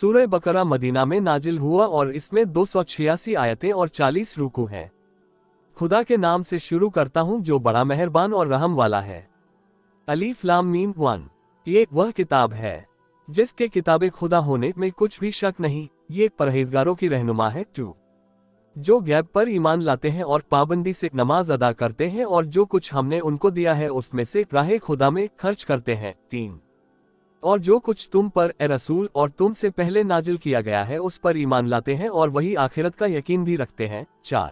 सूरह बकरा मदीना में नाजिल हुआ और इसमें 286 आयतें और 40 रुकू हैं। खुदा के नाम से शुरू करता हूँ जो बड़ा मेहरबान और रहम वाला है। अलीफ लाम मीम 1। ये वह किताब है जिसके किताबे खुदा होने में कुछ भी शक नहीं, ये परहेजगारों की रहनुमा है। 2। जो गैब पर ईमान लाते हैं और पाबंदी से नमाज अदा करते हैं और जो कुछ हमने उनको दिया है उसमें से राह खुदा में खर्च करते हैं। 3। और जो कुछ तुम पर ए रसूल और तुम से पहले नाजिल किया गया है उस पर ईमान लाते हैं और वही आखिरत का यकीन भी रखते हैं। 4।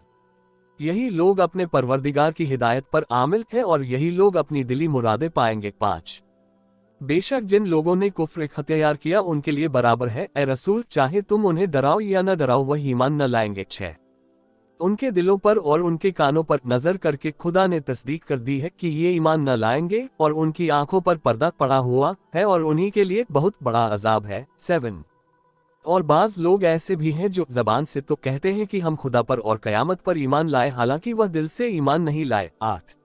यही लोग अपने परवरदिगार की हिदायत पर आमिल हैं और यही लोग अपनी दिली मुरादें पाएंगे। 5। बेशक जिन लोगों ने कुफ्र इख्तियार किया उनके लिए बराबर है, ए रसूल चाहे तुम उन्हें डराओ या न डराओ वह ईमान न लाएंगे। 6। उनके दिलों पर और उनके कानों पर नजर करके खुदा ने तस्दीक कर दी है कि ये ईमान न लाएंगे और उनकी आंखों पर पर्दा पड़ा हुआ है और उन्हीं के लिए बहुत बड़ा अजाब है। 7। और बाज लोग ऐसे भी हैं जो जबान से तो कहते हैं कि हम खुदा पर और कयामत पर ईमान लाए, हालांकि वह दिल से ईमान नहीं लाए। 8।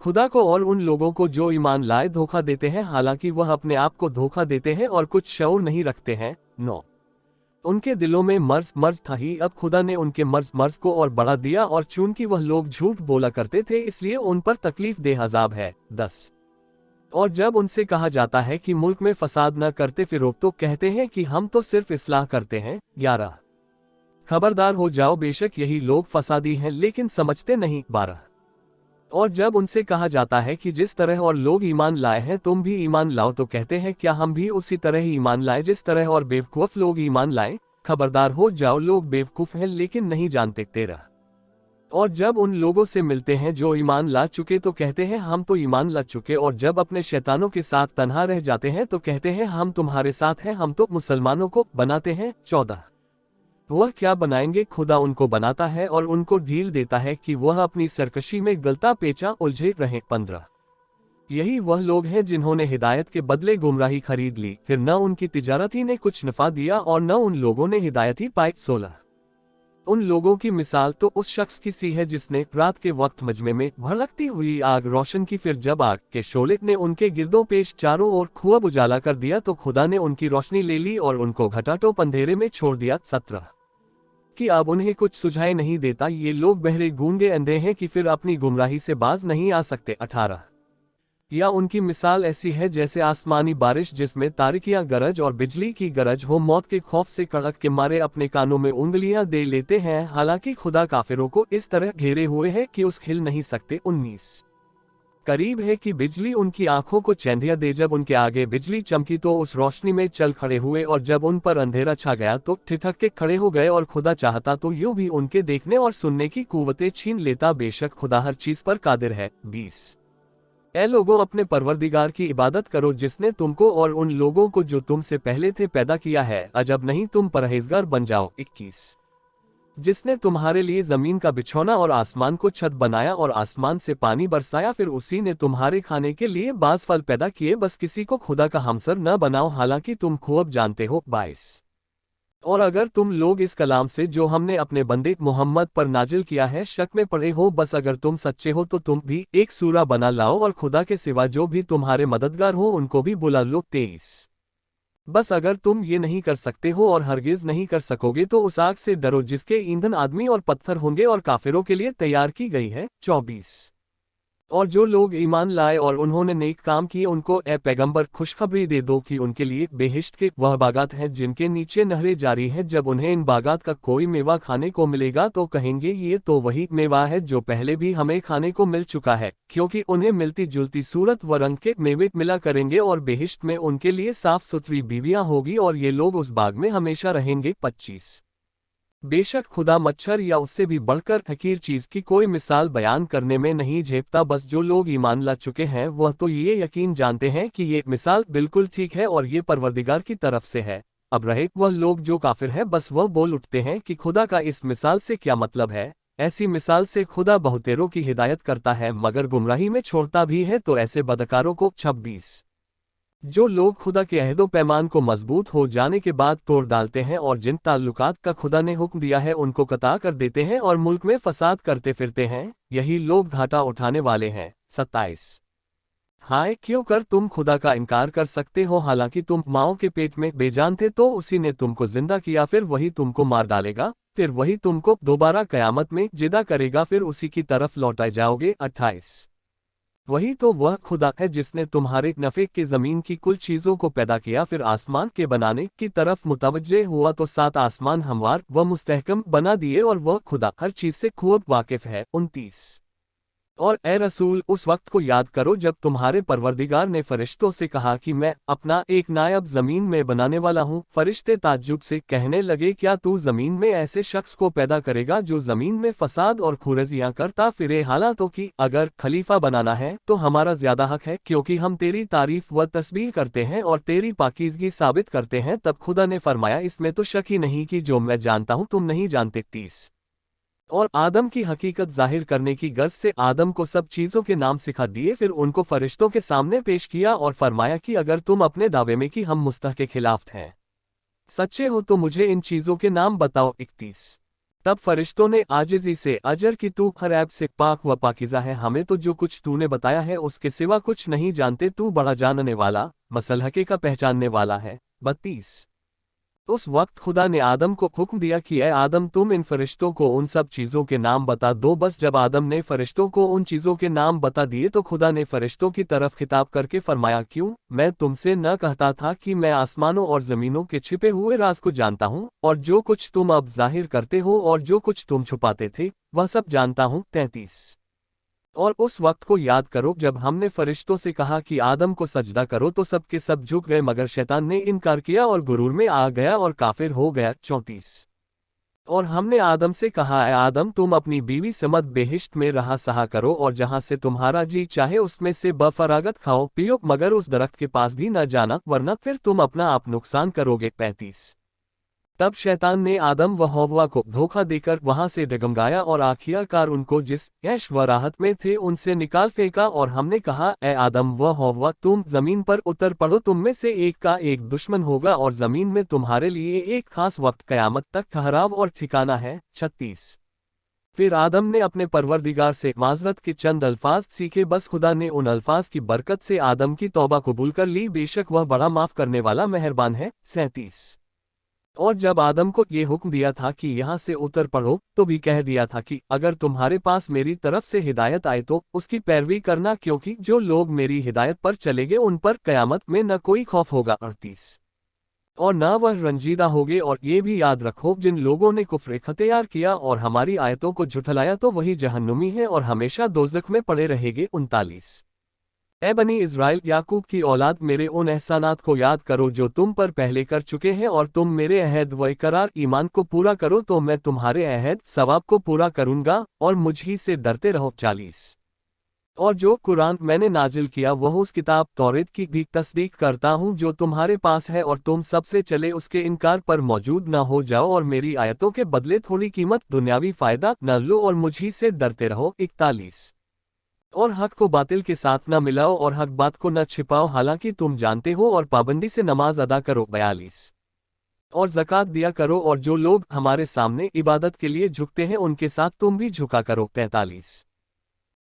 खुदा को और उन लोगों को जो ईमान लाए धोखा देते हैं, हालांकि वह अपने आप को धोखा देते हैं और कुछ शऊर नहीं रखते हैं। 9। उनके दिलों में मर्ज था ही, अब खुदा ने उनके मर्ज को और बढ़ा दिया और चूंकि वह लोग झूठ बोला करते थे इसलिए उन पर तकलीफ देह अजाब है। 10। और जब उनसे कहा जाता है कि मुल्क में फसाद न करते फिर तो कहते हैं कि हम तो सिर्फ इस्लाह करते हैं। 11। खबरदार हो जाओ बेशक यही लोग फसादी हैं लेकिन समझते नहीं। 12। और जब उनसे कहा जाता है कि जिस तरह और लोग ईमान लाए हैं तुम भी ईमान लाओ तो कहते हैं क्या हम भी उसी तरह ही ईमान लाए जिस तरह और बेवकूफ लोग ईमान लाए। खबरदार हो जाओ लोग बेवकूफ हैं लेकिन नहीं जानते। 13। और जब उन लोगों से मिलते हैं जो ईमान ला चुके तो कहते हैं हम तो ईमान ला चुके, और जब अपने शैतानों के साथ तन्हा रह जाते हैं तो कहते हैं हम तुम्हारे साथ हैं, हम तो मुसलमानों को बनाते हैं। 14। वह क्या बनाएंगे, खुदा उनको बनाता है और उनको ढील देता है कि वह अपनी सरकशी में गलता पेचा उलझे रहे। 15। यही वह लोग हैं जिन्होंने हिदायत के बदले गुमराही खरीद ली, फिर न उनकी तिजारती ने कुछ नफा दिया और न उन लोगों ने हिदायती पाई। 16। उन लोगों की मिसाल तो उस शख्स की सी है जिसने रात के वक्त मजमे में भड़कती हुई आग रोशन की, फिर जब आग के शोले ने उनके गिरदों पेश चारों ओर खूब उजाला कर दिया तो खुदा ने उनकी रोशनी ले ली और उनको घटाटोप अंधेरे में छोड़ दिया। 17। कि अब उन्हें कुछ सुझाई नहीं देता, ये लोग बहरे गूंगे अंधे हैं कि फिर अपनी गुमराही से बाज नहीं आ सकते। 18। या उनकी मिसाल ऐसी है जैसे आसमानी बारिश जिसमें तारिकियां गरज और बिजली की गरज हो, मौत के खौफ से कड़क के मारे अपने कानों में उंगलियां दे लेते हैं, हालांकि खुदा काफिरों को इस तरह घेरे हुए है कि उस हिल नहीं सकते। 19। करीब है कि बिजली उनकी आंखों को चैंधिया दे, जब उनके आगे बिजली चमकी तो उस रोशनी में चल खड़े हुए और जब उन पर अंधेरा छा गया तो ठिठक के खड़े हो गए, और खुदा चाहता तो यूं भी उनके देखने और सुनने की कुव्वतें छीन लेता, बेशक खुदा हर चीज पर कादिर है। 20। ए लोगों अपने परवरदिगार की इबादत करो जिसने तुमको और उन लोगों को जो तुमसे पहले थे पैदा किया है, अजब नहीं तुम परहेजगार बन जाओ। 21। जिसने तुम्हारे लिए जमीन का बिछौना और आसमान को छत बनाया और आसमान से पानी बरसाया, फिर उसी ने तुम्हारे खाने के लिए बाज फल पैदा किए, बस किसी को खुदा का हमसर न बनाओ हालांकि तुम खूब जानते हो। 22। और अगर तुम लोग इस कलाम से जो हमने अपने बंदे मोहम्मद पर नाजिल किया है शक में पड़े हो, बस अगर तुम सच्चे हो तो तुम भी एक सूरा बना लाओ और खुदा के सिवा जो भी तुम्हारे मददगार हो उनको भी बुला लो। 23। बस अगर तुम ये नहीं कर सकते हो और हरगिज नहीं कर सकोगे तो उस आग से डरो जिसके ईंधन आदमी और पत्थर होंगे और काफिरों के लिए तैयार की गई है। 24। और जो लोग ईमान लाए और उन्होंने नेक काम किए उनको ए पैगंबर खुशखबरी दे दो कि उनके लिए बेहिश्त के वह बागात हैं जिनके नीचे नहरें जारी हैं, जब उन्हें इन बागात का कोई मेवा खाने को मिलेगा तो कहेंगे ये तो वही मेवा है जो पहले भी हमें खाने को मिल चुका है, क्योंकि उन्हें मिलती जुलती सूरत व रंग के मेवे मिला करेंगे और बेहिश्त में उनके लिए साफ सुथरी बीवियां होगी और ये लोग उस बाग में हमेशा रहेंगे। 25। बेशक खुदा मच्छर या उससे भी बढ़कर हकीर चीज की कोई मिसाल बयान करने में नहीं झेपता, बस जो लोग ईमान ला चुके हैं वह तो ये यकीन जानते हैं कि ये मिसाल बिल्कुल ठीक है और ये परवरदिगार की तरफ से है। अब रहे वह लोग जो काफिर हैं, बस वह बोल उठते हैं कि खुदा का इस मिसाल से क्या मतलब है। ऐसी मिसाल से खुदा बहुतेरों की हिदायत करता है मगर गुमराही में छोड़ता भी है तो ऐसे बदकारों को। 26। जो लोग खुदा के अहदो पैमान को मजबूत हो जाने के बाद तोड़ डालते हैं और जिन ताल्लुकात का खुदा ने हुक्म दिया है उनको कता कर देते हैं और मुल्क में फसाद करते फिरते हैं, यही लोग घाटा उठाने वाले हैं। 27। हाय क्यों कर तुम खुदा का इनकार कर सकते हो, हालांकि तुम माओ के पेट में बेजान थे तो उसी ने तुमको जिंदा किया, फिर वही तुमको मार डालेगा, फिर वही तुमको दोबारा कयामत में जिदा करेगा, फिर उसी की तरफ लौटाए जाओगे। 28। वही तो वह खुदा है जिसने तुम्हारे नफे के जमीन की कुल चीजों को पैदा किया, फिर आसमान के बनाने की तरफ मुतवज्जे हुआ तो 7 आसमान हमवार व मुस्तहकम बना दिए, और वह खुदा हर चीज से खूब वाकिफ है। 29। और ए रसूल, उस वक्त को याद करो जब तुम्हारे परवरदिगार ने फरिश्तों से कहा कि मैं अपना एक नायब जमीन में बनाने वाला हूँ। फरिश्ते ताज्जुब से कहने लगे, क्या तू जमीन में ऐसे शख्स को पैदा करेगा जो जमीन में फसाद और खुरजियां करता फिरे, हालांकि कि अगर खलीफा बनाना है तो हमारा ज्यादा हक है, क्योंकि हम तेरी तारीफ व तस्बीह करते हैं और तेरी पाकीज़गी साबित करते हैं। तब खुदा ने फरमाया, इसमें तो शक ही नहीं कि जो मैं जानता हूँ तुम नहीं जानते। 30। और आदम की हकीकत जाहिर करने की गर्ज से आदम को सब चीज़ों के नाम सिखा दिए, फिर उनको फरिश्तों के सामने पेश किया और फरमाया कि अगर तुम अपने दावे में कि हम मुस्तह के खिलाफ हैं सच्चे हो तो मुझे इन चीज़ों के नाम बताओ। 31। तब फरिश्तों ने आजिज़ी से अजर की तू हर ऐब से पाक व पाकिज़ा है, हमें तो जो कुछ तूने बताया है उसके सिवा कुछ नहीं जानते, तू बड़ा जानने वाला मसलहके का पहचानने वाला है। 32। उस वक्त खुदा ने आदम को हुक्म दिया कि ए आदम, तुम इन फरिश्तों को उन सब चीज़ों के नाम बता दो। बस जब आदम ने फरिश्तों को उन चीज़ों के नाम बता दिए तो खुदा ने फरिश्तों की तरफ खिताब करके फरमाया, क्यों मैं तुमसे न कहता था कि मैं आसमानों और ज़मीनों के छिपे हुए राज को जानता हूँ, और जो कुछ तुम अब जाहिर करते हो और जो कुछ तुम छुपाते थे वह सब जानता हूँ। 33। और उस वक्त को याद करो जब हमने फरिश्तों से कहा कि आदम को सजदा करो तो सब के सब झुक गए, मगर शैतान ने इनकार किया और गुरूर में आ गया और काफिर हो गया। 34। और हमने आदम से कहा, ए आदम, तुम अपनी बीवी समत बेहिश्त में रहा सहा करो, और जहां से तुम्हारा जी चाहे उसमें से बफरागत खाओ पियो, मगर उस दरख्त के पास भी न जाना, वरना फिर तुम अपना आप नुकसान करोगे। 35। तब शैतान ने आदम व हव्वा को धोखा देकर वहां से डगमगाया और आखिरकार उनको जिस ऐश व राहत में थे उनसे निकाल फेंका, और हमने कहा, ए आदम व हव्वा, तुम जमीन पर उतर पड़ो, तुम में से एक का एक दुश्मन होगा और जमीन में तुम्हारे लिए एक खास वक्त कयामत तक ठहराव और ठिकाना है। 36। फिर आदम ने अपने परवरदिगार से माजरत के चंद अल्फाज सीखे, बस खुदा ने उन अल्फाज की बरकत से आदम की तौबा कबूल कर ली, बेशक वह बड़ा माफ करने वाला मेहरबान है। 37। और जब आदम को ये हुक्म दिया था कि यहाँ से उतर पड़ो, तो भी कह दिया था कि अगर तुम्हारे पास मेरी तरफ से हिदायत आए तो उसकी पैरवी करना, क्योंकि जो लोग मेरी हिदायत पर चलेंगे उन पर कयामत में न कोई खौफ होगा। 38। और न वह रंजीदा होगे, और ये भी याद रखो, जिन लोगों ने कुफ्र इख्तियार किया और हमारी आयतों को झुठलाया तो वही जहन्नुमी है और हमेशा दोज़ख में पड़े रहेंगे। 39। ए बनी इज़राइल, याकूब की औलाद, मेरे उन एहसानात को याद करो जो तुम पर पहले कर चुके हैं, और तुम मेरे अहद व इकरार ईमान को पूरा करो तो मैं तुम्हारे अहद सवाब को पूरा करूंगा, और मुझ ही से डरते रहो। 40। और जो कुरान मैंने नाजिल किया वह उस किताब तौरेत की भी तस्दीक करता हूँ जो तुम्हारे पास है, और तुम सबसे चले उसके इनकार पर मौजूद न हो जाओ, और मेरी आयतों के बदले थोड़ी कीमत दुनियावी फायदा न लो, और मुझ ही से डरते रहो। 41। और हक को बातिल के साथ न मिलाओ और हक बात को न छिपाओ, हालांकि तुम जानते हो, और पाबंदी से नमाज अदा करो। 42। और ज़कात दिया करो, और जो लोग हमारे सामने इबादत के लिए झुकते हैं उनके साथ तुम भी झुका करो। 43।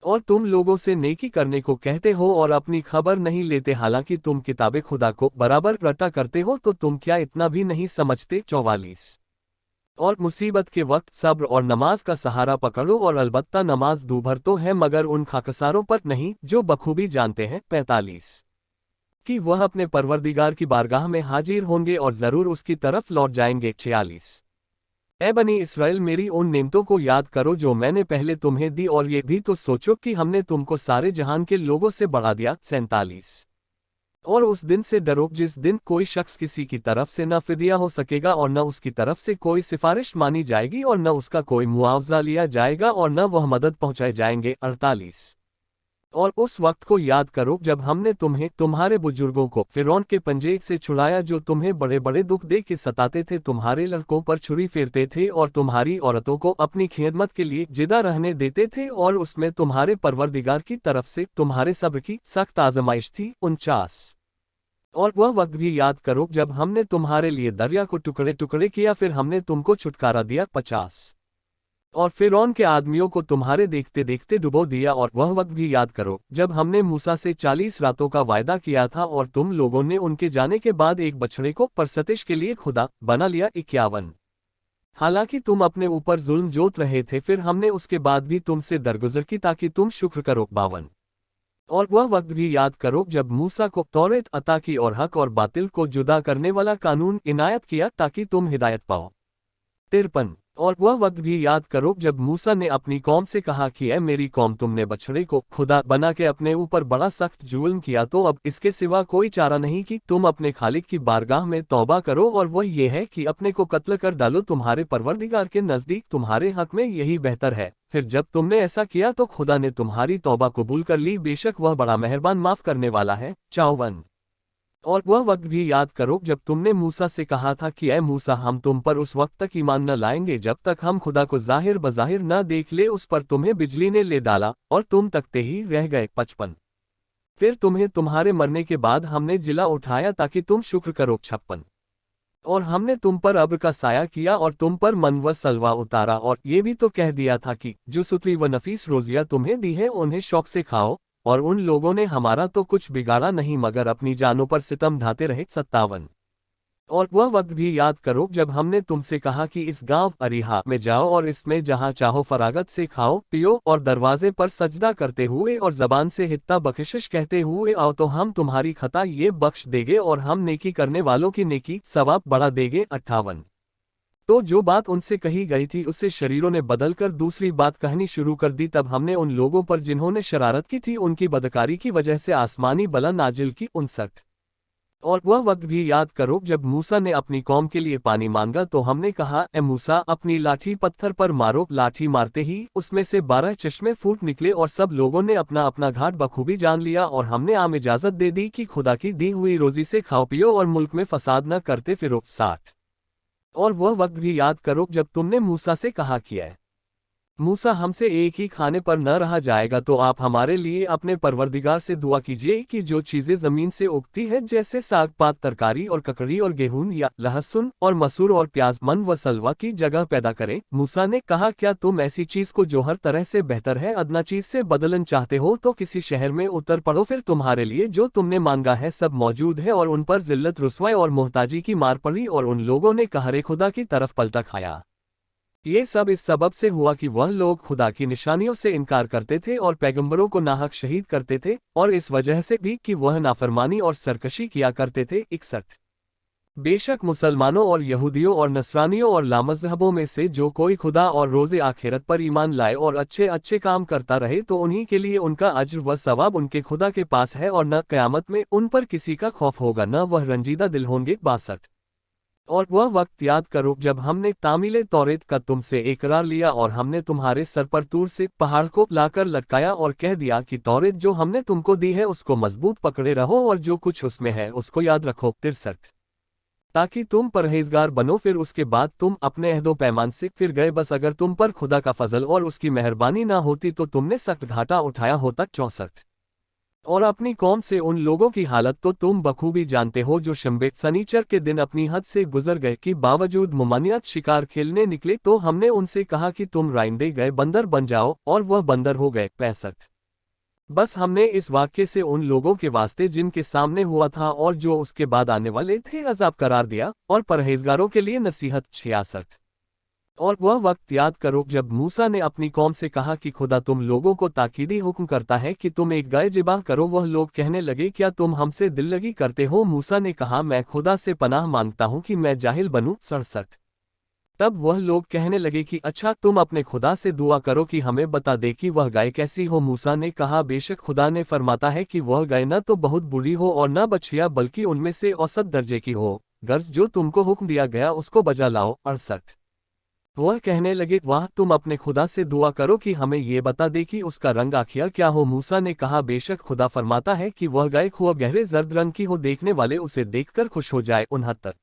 और तुम लोगों से नेकी करने को कहते हो और अपनी खबर नहीं लेते, हालांकि तुम किताबे खुदा को बराबर रटा करते हो, तो तुम क्या इतना भी नहीं समझते। 44। और मुसीबत के वक्त सब्र और नमाज का सहारा पकड़ो, और अलबत्ता नमाज दूभर तो है मगर उन खाकसारों पर नहीं जो बखूबी जानते हैं। 45। कि वह अपने परवरदिगार की बारगाह में हाजिर होंगे और जरूर उसकी तरफ लौट जाएंगे। 46। ए बनी इसराइल, मेरी उन नेमतों को याद करो जो मैंने पहले तुम्हें दी, और ये भी तो सोचो कि हमने तुमको सारे जहान के लोगों से बढ़ा दिया। 47। और उस दिन से डरो जिस दिन कोई शख्स किसी की तरफ से न फिदिया हो सकेगा, और न उसकी तरफ से कोई सिफारिश मानी जाएगी, और न उसका कोई मुआवजा लिया जाएगा, और न वह मदद पहुंचाए जाएंगे। 48। और उस वक्त को याद करो जब हमने तुम्हें तुम्हारे बुजुर्गों को फिरौन के पंजे से छुड़ाया, जो तुम्हें बड़े बड़े दुख दे के सताते थे, तुम्हारे लड़कों पर छुरी फेरते थे और तुम्हारी औरतों को अपनी खिदमत के लिए जिदा रहने देते थे, और उसमें तुम्हारे परवरदिगार की तरफ से तुम्हारे सब्र की सख्त आजमाइश थी। 49। और वह वक्त भी याद करो जब हमने तुम्हारे लिए दरिया को टुकड़े टुकड़े किया, फिर हमने तुमको छुटकारा दिया। 50। और फिरौन के आदमियों को तुम्हारे देखते देखते डुबो दिया, और वह वक्त भी याद करो जब हमने मूसा से 40 रातों का वायदा किया था और तुम लोगों ने उनके जाने के बाद एक बछड़े को परसतिश के लिए खुदा बना लिया 51। हालांकि तुम अपने ऊपर जुल्म जोत रहे थे, फिर हमने उसके बाद भी तुमसे दरगुजर की ताकि तुम शुक्र करो 52। और वह वक्त भी याद करो जब मूसा को तौरेत अता की और हक और बातिल को जुदा करने वाला कानून इनायत किया ताकि तुम हिदायत पाओ 53। और वह वक्त भी याद करो जब मूसा ने अपनी कौम से कहा कि ऐ मेरी कौम, तुमने बछड़े को खुदा बना के अपने ऊपर बड़ा सख्त जुल्म किया, तो अब इसके सिवा कोई चारा नहीं कि तुम अपने खालिक की बारगाह में तौबा करो, और वह ये है कि अपने को कत्ल कर डालो, तुम्हारे परवरदिगार के नज़दीक तुम्हारे हक में यही बेहतर है। फिर जब तुमने ऐसा किया तो खुदा ने तुम्हारी तौबा कबूल कर ली, बेशक वह बड़ा मेहरबान माफ करने वाला है 54। और वह वक्त भी याद करो जब तुमने मूसा से कहा था कि ऐ मूसा, हम तुम पर उस वक्त तक ईमान न लाएंगे जब तक हम खुदा को जाहिर बजाहिर न देख ले। उस पर तुम्हें बिजली ने ले डाला और तुम तकते ही रह गए 55। फिर तुम्हें तुम्हारे मरने के बाद हमने जिला उठाया ताकि तुम शुक्र करो 56। और हमने तुम पर अब्र का साया किया और तुम पर मन व सलवा उतारा, और ये भी तो कह दिया था कि जो सुतरी व नफीस रोजियां तुम्हें दी है उन्हें शौक से खाओ। और उन लोगों ने हमारा तो कुछ बिगाड़ा नहीं मगर अपनी जानों पर सितम ढाते रहे 57। और वह वक्त भी याद करो जब हमने तुमसे कहा कि इस गांव अरीहा में जाओ और इसमें जहां चाहो फरागत से खाओ पियो, और दरवाजे पर सजदा करते हुए और जबान से हित्ता बख्शिश कहते हुए आओ, तो हम तुम्हारी खता ये बख्श देंगे और हम नेकी करने वालों की नेकी सवाब बढ़ा देंगे 58। तो जो बात उनसे कही गई थी उससे शरीरों ने बदलकर दूसरी बात कहनी शुरू कर दी। तब हमने उन लोगों पर जिन्होंने शरारत की थी उनकी बदकारी की वजह से आसमानी बला नाजिल की 59। और वह वक्त भी याद करो जब मूसा ने अपनी कौम के लिए पानी मांगा, तो हमने कहा ए मूसा, अपनी लाठी पत्थर पर मारो। लाठी मारते ही उसमें से 12 चश्मे फूट निकले और सब लोगों ने अपना अपना घाट बखूबी जान लिया, और हमने आम इजाजत दे दी कि खुदा की दी हुई रोजी से खाओ पियो और मुल्क में फसाद न करते फिरो 60। और वह वक्त भी याद करो जब तुमने मूसा से कहा किया है मूसा, हमसे एक ही खाने पर न रहा जाएगा, तो आप हमारे लिए अपने परवरदिगार से दुआ कीजिए कि जो चीज़ें ज़मीन से उगती है जैसे साग पात तरकारी और ककड़ी और गेहूं या लहसुन और मसूर और प्याज मन व सलवा की जगह पैदा करें। मूसा ने कहा, क्या तुम ऐसी चीज़ को जो हर तरह से बेहतर है अदना चीज़ से बदलन चाहते हो, तो किसी शहर में उतर पड़ो, फिर तुम्हारे लिए जो तुमने मांगा है सब मौजूद है। और उन पर जिल्लत रुसवाई और मोहताजी की मार पड़ी, और उन लोगों ने कहरे खुदा की तरफ पलटा खाया। ये सब इस सबब से हुआ कि वह लोग खुदा की निशानियों से इनकार करते थे और पैगंबरों को नाहक शहीद करते थे, और इस वजह से भी कि वह नाफरमानी और सरकशी किया करते थे 61। बेशक मुसलमानों और यहूदियों और नसरानियों और लामज़हबों में से जो कोई खुदा और रोज़े आखिरत पर ईमान लाए और अच्छे अच्छे काम करता रहे, तो उन्हीं के लिए उनका अज्र व सवाब उनके खुदा के पास है, और न क़यामत में उन पर किसी का खौफ होगा, न वह रंजीदा दिल होंगे 62। और वह वक्त याद करो जब हमने तामीले तौरेत का तुमसे इकरार लिया, और हमने तुम्हारे सर पर तूर से पहाड़ को लाकर लटकाया और कह दिया कि तौरेत जो हमने तुमको दी है उसको मजबूत पकड़े रहो, और जो कुछ उसमें है उसको याद रखो 63। ताकि तुम परहेजगार बनो। फिर उसके बाद तुम अपने अहदो पैमान से फिर गए, बस अगर तुम पर खुदा का फजल और उसकी मेहरबानी ना होती तो तुमने सख्त घाटा उठाया होता 64। और अपनी कौम से उन लोगों की हालत तो तुम बखूबी जानते हो जो शंबे सनीचर के दिन अपनी हद से गुजर गए कि बावजूद मुमानियत शिकार खेलने निकले, तो हमने उनसे कहा कि तुम राइंदे गए बंदर बन जाओ, और वह बंदर हो गए 65। बस हमने इस वाक्य से उन लोगों के वास्ते जिनके सामने हुआ था और जो उसके बाद आने वाले थे अजाब करार दिया, और परहेजगारों के लिए नसीहत 66। और वह वक्त याद करो जब मूसा ने अपनी कौम से कहा कि खुदा तुम लोगों को ताकीदी हुक्म करता है कि तुम एक गाय ज़िबा करो। वह लोग कहने लगे, क्या तुम हमसे दिल लगी करते हो? मूसा ने कहा, मैं खुदा से पनाह मांगता हूँ कि मैं जाहिल बनूं 67। तब वह लोग कहने लगे कि अच्छा, तुम अपने खुदा से दुआ करो कि हमें बता दे कि वह गाय कैसी हो। मूसा ने कहा, बेशक खुदा ने फरमाता है कि वह गाय न तो बहुत बुरी हो और न बछिया, बल्कि उनमें से औसत दर्जे की हो। गर्ज जो तुमको हुक्म दिया गया उसको बजा लाओ 68। वह कहने लगे, वाह, तुम अपने खुदा से दुआ करो कि हमें ये बता दे कि उसका रंग आखिया क्या हो। मूसा ने कहा, बेशक खुदा फरमाता है कि वह गाय खूब गहरे जर्द रंग की हो, देखने वाले उसे देखकर खुश हो जाए 69।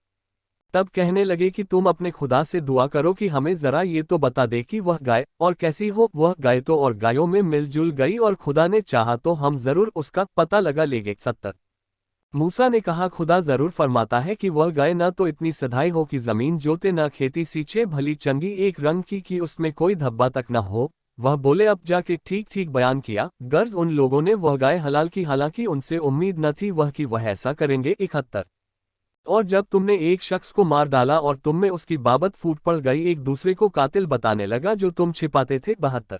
तब कहने लगे कि तुम अपने खुदा से दुआ करो कि हमें जरा ये तो बता दे कि वह गाय और कैसी हो। वह गाय तो और गायों में मिलजुल गई, और खुदा ने चाहा तो हम जरूर उसका पता लगा लेंगे 70। मूसा ने कहा, खुदा जरूर फरमाता है कि वह गाय न तो इतनी सधाई हो कि जमीन जोते, न खेती सींचे, भली चंगी एक रंग की कि उसमें कोई धब्बा तक न हो। वह बोले, अब जाके ठीक ठीक बयान किया। गर्ज उन लोगों ने वह गाय हलाल की, हालांकि उनसे उम्मीद न थी वह कि वह ऐसा करेंगे। 71। और जब तुमने एक शख्स को मार डाला और तुम में उसकी बाबत फूट पड़ गई, एक दूसरे को कातिल बताने लगा जो तुम छिपाते थे। 72।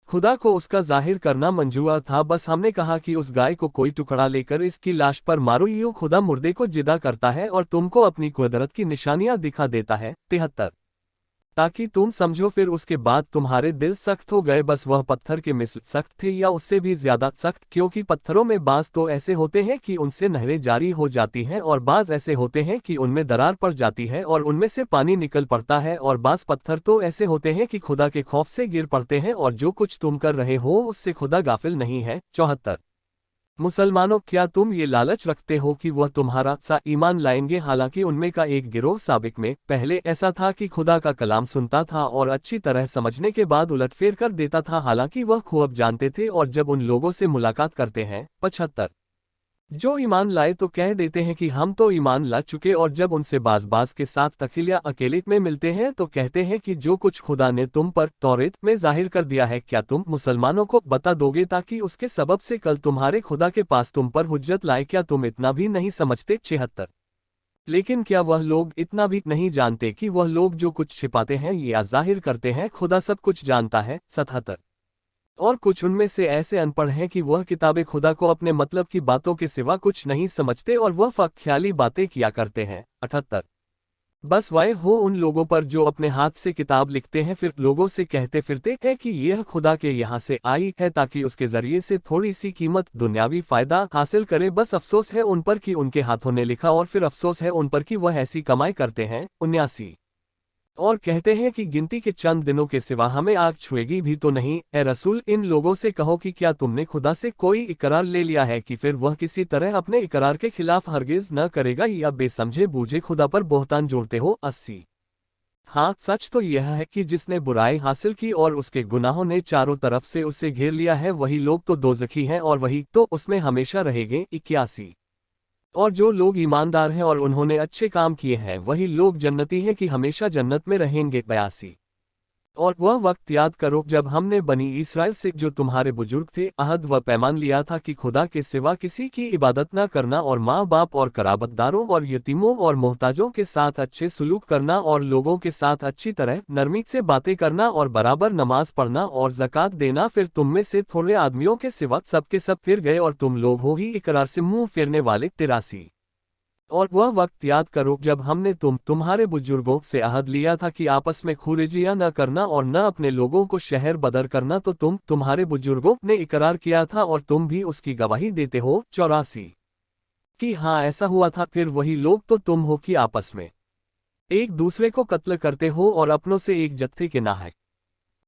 खुदा को उसका जाहिर करना मंजूर था, बस हमने कहा कि उस गाय को कोई टुकड़ा लेकर इसकी लाश पर मारो। यूं खुदा मुर्दे को जिदा करता है और तुमको अपनी कुदरत की निशानियां दिखा देता है। 73। ताकि तुम समझो, फिर उसके बाद तुम्हारे दिल सख्त हो गए, बस वह पत्थर के मिसल सख्त थे या उससे भी ज्यादा सख्त, क्योंकि पत्थरों में बाज तो ऐसे होते हैं कि उनसे नहरें जारी हो जाती हैं, और बाज ऐसे होते हैं कि उनमें दरार पड़ जाती है और उनमें से पानी निकल पड़ता है, और बाज पत्थर तो ऐसे होते हैं कि खुदा के खौफ से गिर पड़ते हैं, और जो कुछ तुम कर रहे हो उससे खुदा गाफिल नहीं है। 74। मुसलमानों, क्या तुम ये लालच रखते हो कि वह तुम्हारा सा ईमान लाएंगे, हालांकि उनमें का एक गिरोह साबिक में पहले ऐसा था कि खुदा का कलाम सुनता था और अच्छी तरह समझने के बाद उलटफेर कर देता था, हालांकि वह खूब जानते थे, और जब उन लोगों से मुलाकात करते हैं। 75। जो ईमान लाए तो कह देते हैं कि हम तो ईमान ला चुके, और जब उनसे बाज के साथ तखिल या अकेले में मिलते हैं तो कहते हैं कि जो कुछ खुदा ने तुम पर तौरेत में जाहिर कर दिया है, क्या तुम मुसलमानों को बता दोगे ताकि उसके सबब से कल तुम्हारे खुदा के पास तुम पर हुज्जत लाए? क्या तुम इतना भी नहीं समझते? 76। लेकिन क्या वह लोग इतना भी नहीं जानते कि वह लोग जो कुछ छिपाते हैं या जाहिर करते हैं, खुदा सब कुछ जानता है? 77। और कुछ उनमें से ऐसे अनपढ़ हैं कि वह किताबे खुदा को अपने मतलब की बातों के सिवा कुछ नहीं समझते, और वह ख्याली बातें किया करते हैं। 78। बस वाय हो उन लोगों पर जो अपने हाथ से किताब लिखते हैं, फिर लोगों से कहते फिरते हैं कि यह खुदा के यहाँ से आई है, ताकि उसके जरिए से थोड़ी सी कीमत दुनियावी फायदा हासिल करे। बस अफसोस है उन पर कि उनके हाथों ने लिखा, और फिर अफसोस है उन पर कि वह ऐसी कमाई करते हैं। 79। और कहते हैं कि गिनती के चंद दिनों के सिवा हमें आग छुएगी भी तो नहीं। ए रसूल, इन लोगों से कहो कि क्या तुमने खुदा से कोई इकरार ले लिया है कि फिर वह किसी तरह अपने इकरार के खिलाफ हरगिज न करेगा, या बेसमझे बूझे खुदा पर बोहतान जोड़ते हो? 80। हाँ, सच तो यह है कि जिसने बुराई हासिल की और उसके गुनाहों ने चारों तरफ से उसे घेर लिया है, वही लोग तो दोज़खी हैं और वही तो उसमें हमेशा रहेंगे। 81। और जो लोग ईमानदार हैं और उन्होंने अच्छे काम किए हैं, वही लोग जन्नती हैं कि हमेशा जन्नत में रहेंगे। 82। और वह वक्त याद करो जब हमने बनी इस्राएल से, जो तुम्हारे बुजुर्ग थे, अहद व पैमान लिया था कि खुदा के सिवा किसी की इबादत न करना, और माँ बाप और कराबतदारों और यतीमों और मोहताजों के साथ अच्छे सुलूक करना, और लोगों के साथ अच्छी तरह नरमी से बातें करना, और बराबर नमाज पढ़ना और ज़कात देना। फिर तुम में से थोड़े आदमियों के सिवा सबके सब फिर गए, और तुम लोग हो ही इकरार से मुंह फेरने वाले। 83। और वह वक्त याद करो जब हमने तुम्हारे बुजुर्गों से अहद लिया था कि आपस में खुरेजिया न करना और न अपने लोगों को शहर बदर करना, तो तुम्हारे बुजुर्गों ने इकरार किया था और तुम भी उसकी गवाही देते हो। 84। कि हाँ, ऐसा हुआ था। फिर वही लोग तो तुम हो कि आपस में एक दूसरे को कत्ल करते हो और अपनों से एक जत्थे के नाहक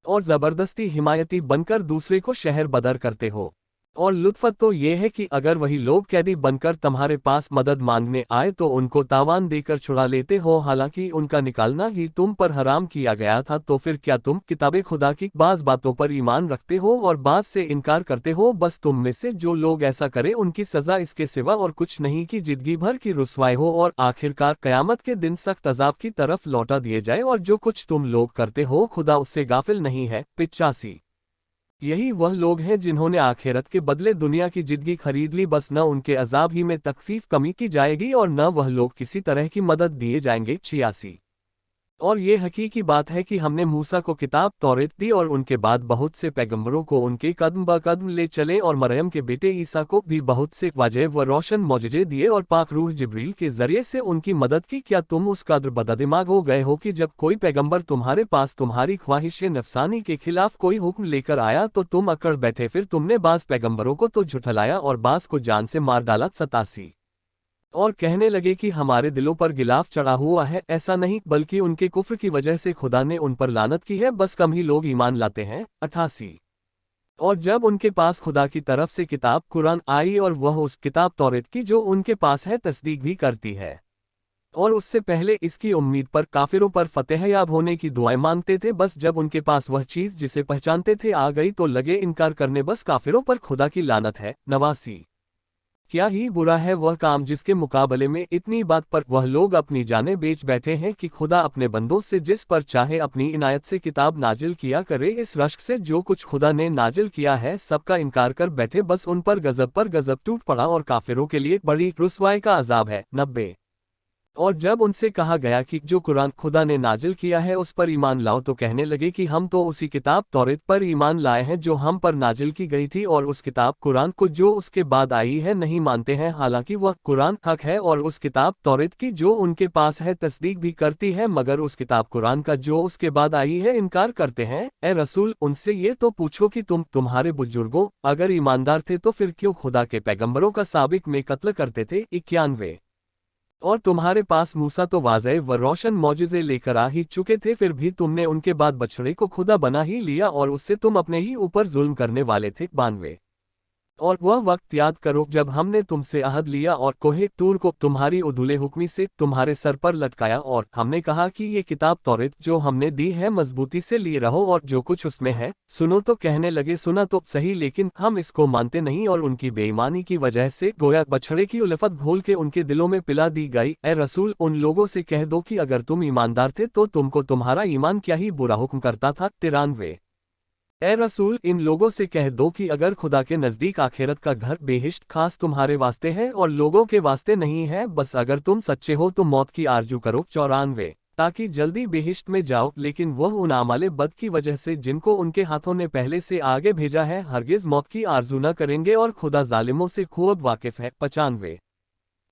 और जबरदस्ती हिमायती बनकर दूसरे को शहर बदर करते हो। और लुत्फत तो ये है कि अगर वही लोग कैदी बनकर तुम्हारे पास मदद मांगने आए तो उनको तावान देकर छुड़ा लेते हो, हालांकि उनका निकालना ही तुम पर हराम किया गया था। तो फिर क्या तुम किताबे खुदा की बाज बातों पर ईमान रखते हो और बाज से इनकार करते हो? बस तुम में से जो लोग ऐसा करें उनकी सजा इसके सिवा और कुछ नहीं कि जिंदगी भर की रुसवाई हो और आखिरकार कयामत के दिन सख्त अजाब की तरफ लौटा दिए जाए। और जो कुछ तुम लोग करते हो, खुदा उससे गाफिल नहीं है। 85। यही वह लोग हैं जिन्होंने आखिरत के बदले दुनिया की जिंदगी खरीद ली, बस न उनके अजाब ही में तकफीफ कमी की जाएगी और न वह लोग किसी तरह की मदद दिए जाएंगे। 86। और ये हकीकी बात है कि हमने मूसा को किताब तौरेत दी, और उनके बाद बहुत से पैगंबरों को उनके कदम ब कदम ले चले, और मरियम के बेटे ईसा को भी बहुत से वाज़ेह व रोशन मौजज़े दिए और पाक रूह जिब्रील के जरिए से उनकी मदद की। क्या तुम उस कद्र बददिमाग हो गए हो कि जब कोई पैगंबर तुम्हारे पास तुम्हारी ख्वाहिश नफसानी के खिलाफ कोई हुक्म लेकर आया तो तुम अकड़ बैठे? फिर तुमने बास पैगंबरों को तो झुठलाया और बास को जान से मार डाला। 87। और कहने लगे कि हमारे दिलों पर गिलाफ चढ़ा हुआ है। ऐसा नहीं, बल्कि उनके कुफ्र की वजह से खुदा ने उन पर लानत की है, बस कम ही लोग ईमान लाते हैं। 88। और जब उनके पास खुदा की तरफ से किताब कुरान आई और वह उस किताब तौरेत की जो उनके पास है तस्दीक भी करती है, और उससे पहले इसकी उम्मीद पर काफिरों पर फतेह याब होने की दुआएं मांगते थे, बस जब उनके पास वह चीज जिसे पहचानते थे आ गई तो लगे इनकार करने। बस काफिरों पर खुदा की लानत है। 89। क्या ही बुरा है वह काम जिसके मुकाबले में इतनी बात पर वह लोग अपनी जानें बेच बैठे हैं कि खुदा अपने बंदों से जिस पर चाहे अपनी इनायत से किताब नाजिल किया करे। इस रश्क से जो कुछ खुदा ने नाजिल किया है सबका इनकार कर बैठे, बस उन पर गजब टूट पड़ा और काफिरों के लिए बड़ी रुसवाई का अजाब है। 90। और जब उनसे कहा गया कि जो कुरान खुदा ने नाजिल किया है उस पर ईमान लाओ तो कहने लगे कि हम तो उसी किताब तौरेत पर ईमान लाए हैं जो हम पर नाजिल की गई थी, और उस किताब कुरान को जो उसके बाद आई है नहीं मानते हैं, हालांकि वह कुरान हक है, और उस किताब तौरेत की जो उनके पास है तस्दीक भी करती है, मगर उस किताब कुरान का जो उसके बाद आई है इनकार करते हैं। ए रसूल, उनसे ये तो पूछो कि तुम्हारे बुजुर्गों अगर ईमानदार थे तो फिर क्यों खुदा के पैगंबरों का साबिक में कत्ल करते थे। 91। और तुम्हारे पास मूसा तो वाज़े व रोशन मौजिज़े लेकर आ ही चुके थे, फिर भी तुमने उनके बाद बछड़े को खुदा बना ही लिया और उससे तुम अपने ही ऊपर जुल्म करने वाले थे। 92। और वह वक्त याद करो जब हमने तुमसे अहद लिया और कोहे तूर को तुम्हारी उधुले हुक्मी से तुम्हारे सर पर लटकाया, और हमने कहा कि ये किताब तौरेत जो हमने दी है मजबूती से लिए रहो और जो कुछ उसमें है सुनो। तो कहने लगे सुना तो सही, लेकिन हम इसको मानते नहीं, और उनकी बेईमानी की वजह से गोया बछड़े की उल्फत घोल के उनके दिलों में पिला दी गई। ए रसूल, उन लोगों से कह दो कि अगर तुम ईमानदार थे तो तुमको तुम्हारा ईमान क्या ही बुरा हुक्म करता था। 93। ए रसूल, इन लोगों से कह दो कि अगर खुदा के नज़दीक आखिरत का घर बेहिश्त खास तुम्हारे वास्ते है और लोगों के वास्ते नहीं है, बस अगर तुम सच्चे हो तो मौत की आरजू करो। 94। ताकि जल्दी बेहिश्त में जाओ, लेकिन वह उन आमाले बद की वजह से जिनको उनके हाथों ने पहले से आगे भेजा है हरगिज मौत की आरजू न करेंगे, और खुदा जालिमों से खूब वाकिफ है। 95।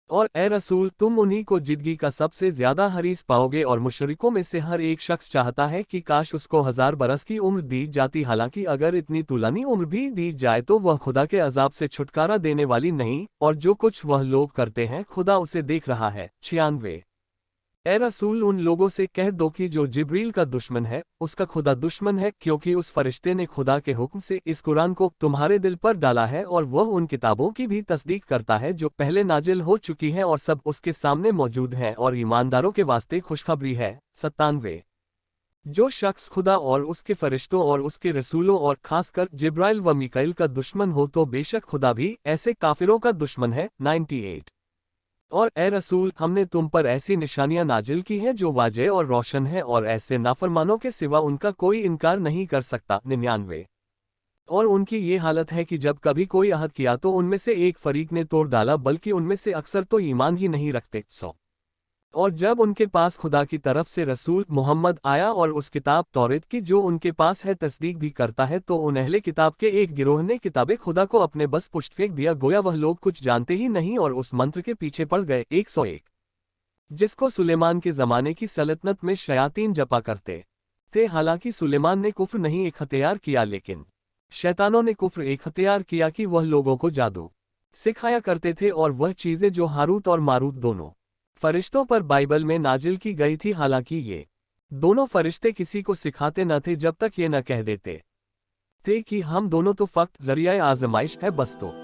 और ए रसूल, तुम उन्हीं को जिंदगी का सबसे ज्यादा हरीस पाओगे, और मुशरिकों में से हर एक शख्स चाहता है कि काश उसको 1000 बरस की उम्र दी जाती, हालांकि अगर इतनी तुलानी उम्र भी दी जाए तो वह खुदा के अजाब से छुटकारा देने वाली नहीं, और जो कुछ वह लोग करते हैं खुदा उसे देख रहा है। 96। ए रसूल, उन लोगों से कह दो कि जो जिब्रील का दुश्मन है उसका खुदा दुश्मन है, क्योंकि उस फरिश्ते ने खुदा के हुक्म से इस कुरान को तुम्हारे दिल पर डाला है, और वह उन किताबों की भी तस्दीक करता है जो पहले नाजिल हो चुकी हैं, और सब उसके सामने मौजूद हैं, और ईमानदारों के वास्ते खुशखबरी है। 97। जो शख्स खुदा और उसके फरिश्तों और उसके रसूलों और खासकर जिब्राइल व मीकाइल का दुश्मन हो तो बेशक खुदा भी ऐसे काफिरों का दुश्मन है। 98। और ए रसूल, हमने तुम पर ऐसी निशानियां नाजिल की हैं जो वाजे और रोशन है, और ऐसे नाफरमानों के सिवा उनका कोई इनकार नहीं कर सकता। 99। और उनकी ये हालत है कि जब कभी कोई अहद किया तो उनमें से एक फरीक ने तोड़ डाला, बल्कि उनमें से अक्सर तो ईमान ही नहीं रखते। 100। और जब उनके पास खुदा की तरफ से रसूल मोहम्मद आया और उस किताब तौरेत की जो उनके पास है तस्दीक भी करता है, तो उन अहले किताब के एक गिरोह ने किताबे खुदा को अपने बस पुष्ट फेंक दिया, गोया वह लोग कुछ जानते ही नहीं और उस मंत्र के पीछे पड़ गए। 101। जिसको सुलेमान के ज़माने की सल्तनत में शयातीन जपा करते थे, हालांकि सुलेमान ने कुफ्र नहीं इख्तियार किया, लेकिन शैतानों ने कुफ्र इख्तियार किया कि वह लोगों को जादू सिखाया करते थे, और वह चीज़ें जो हारूत और मारूत दोनों फरिश्तों पर बाइबल में नाजिल की गई थी, हालांकि ये दोनों फरिश्ते किसी को सिखाते न थे जब तक ये न कह देते थे कि हम दोनों तो फक्त जरिया आजमाइश है, बस तो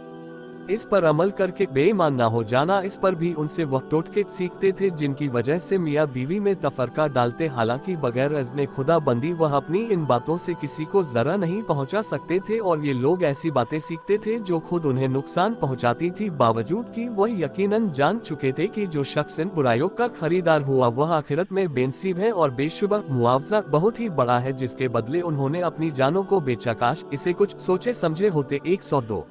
इस पर अमल करके बेईमान ना हो जाना। इस पर भी उनसे वह टोटके सीखते थे जिनकी वजह से मियाँ बीवी में तफरका डालते, हालांकि बगैर अज़्ने खुदा बंदी वह अपनी इन बातों से किसी को जरा नहीं पहुंचा सकते थे, और ये लोग ऐसी बातें सीखते थे जो खुद उन्हें नुकसान पहुंचाती थी, बावजूद कि वह यकीनन जान चुके थे कि जो शख्स इन बुराइयों का खरीदार हुआ वह आखिरत में बेनसीब है, और बेशुबा मुआवजा बहुत ही बड़ा है जिसके बदले उन्होंने अपनी जानों को बेचा। काश इसे कुछ सोचे समझे होते। 102।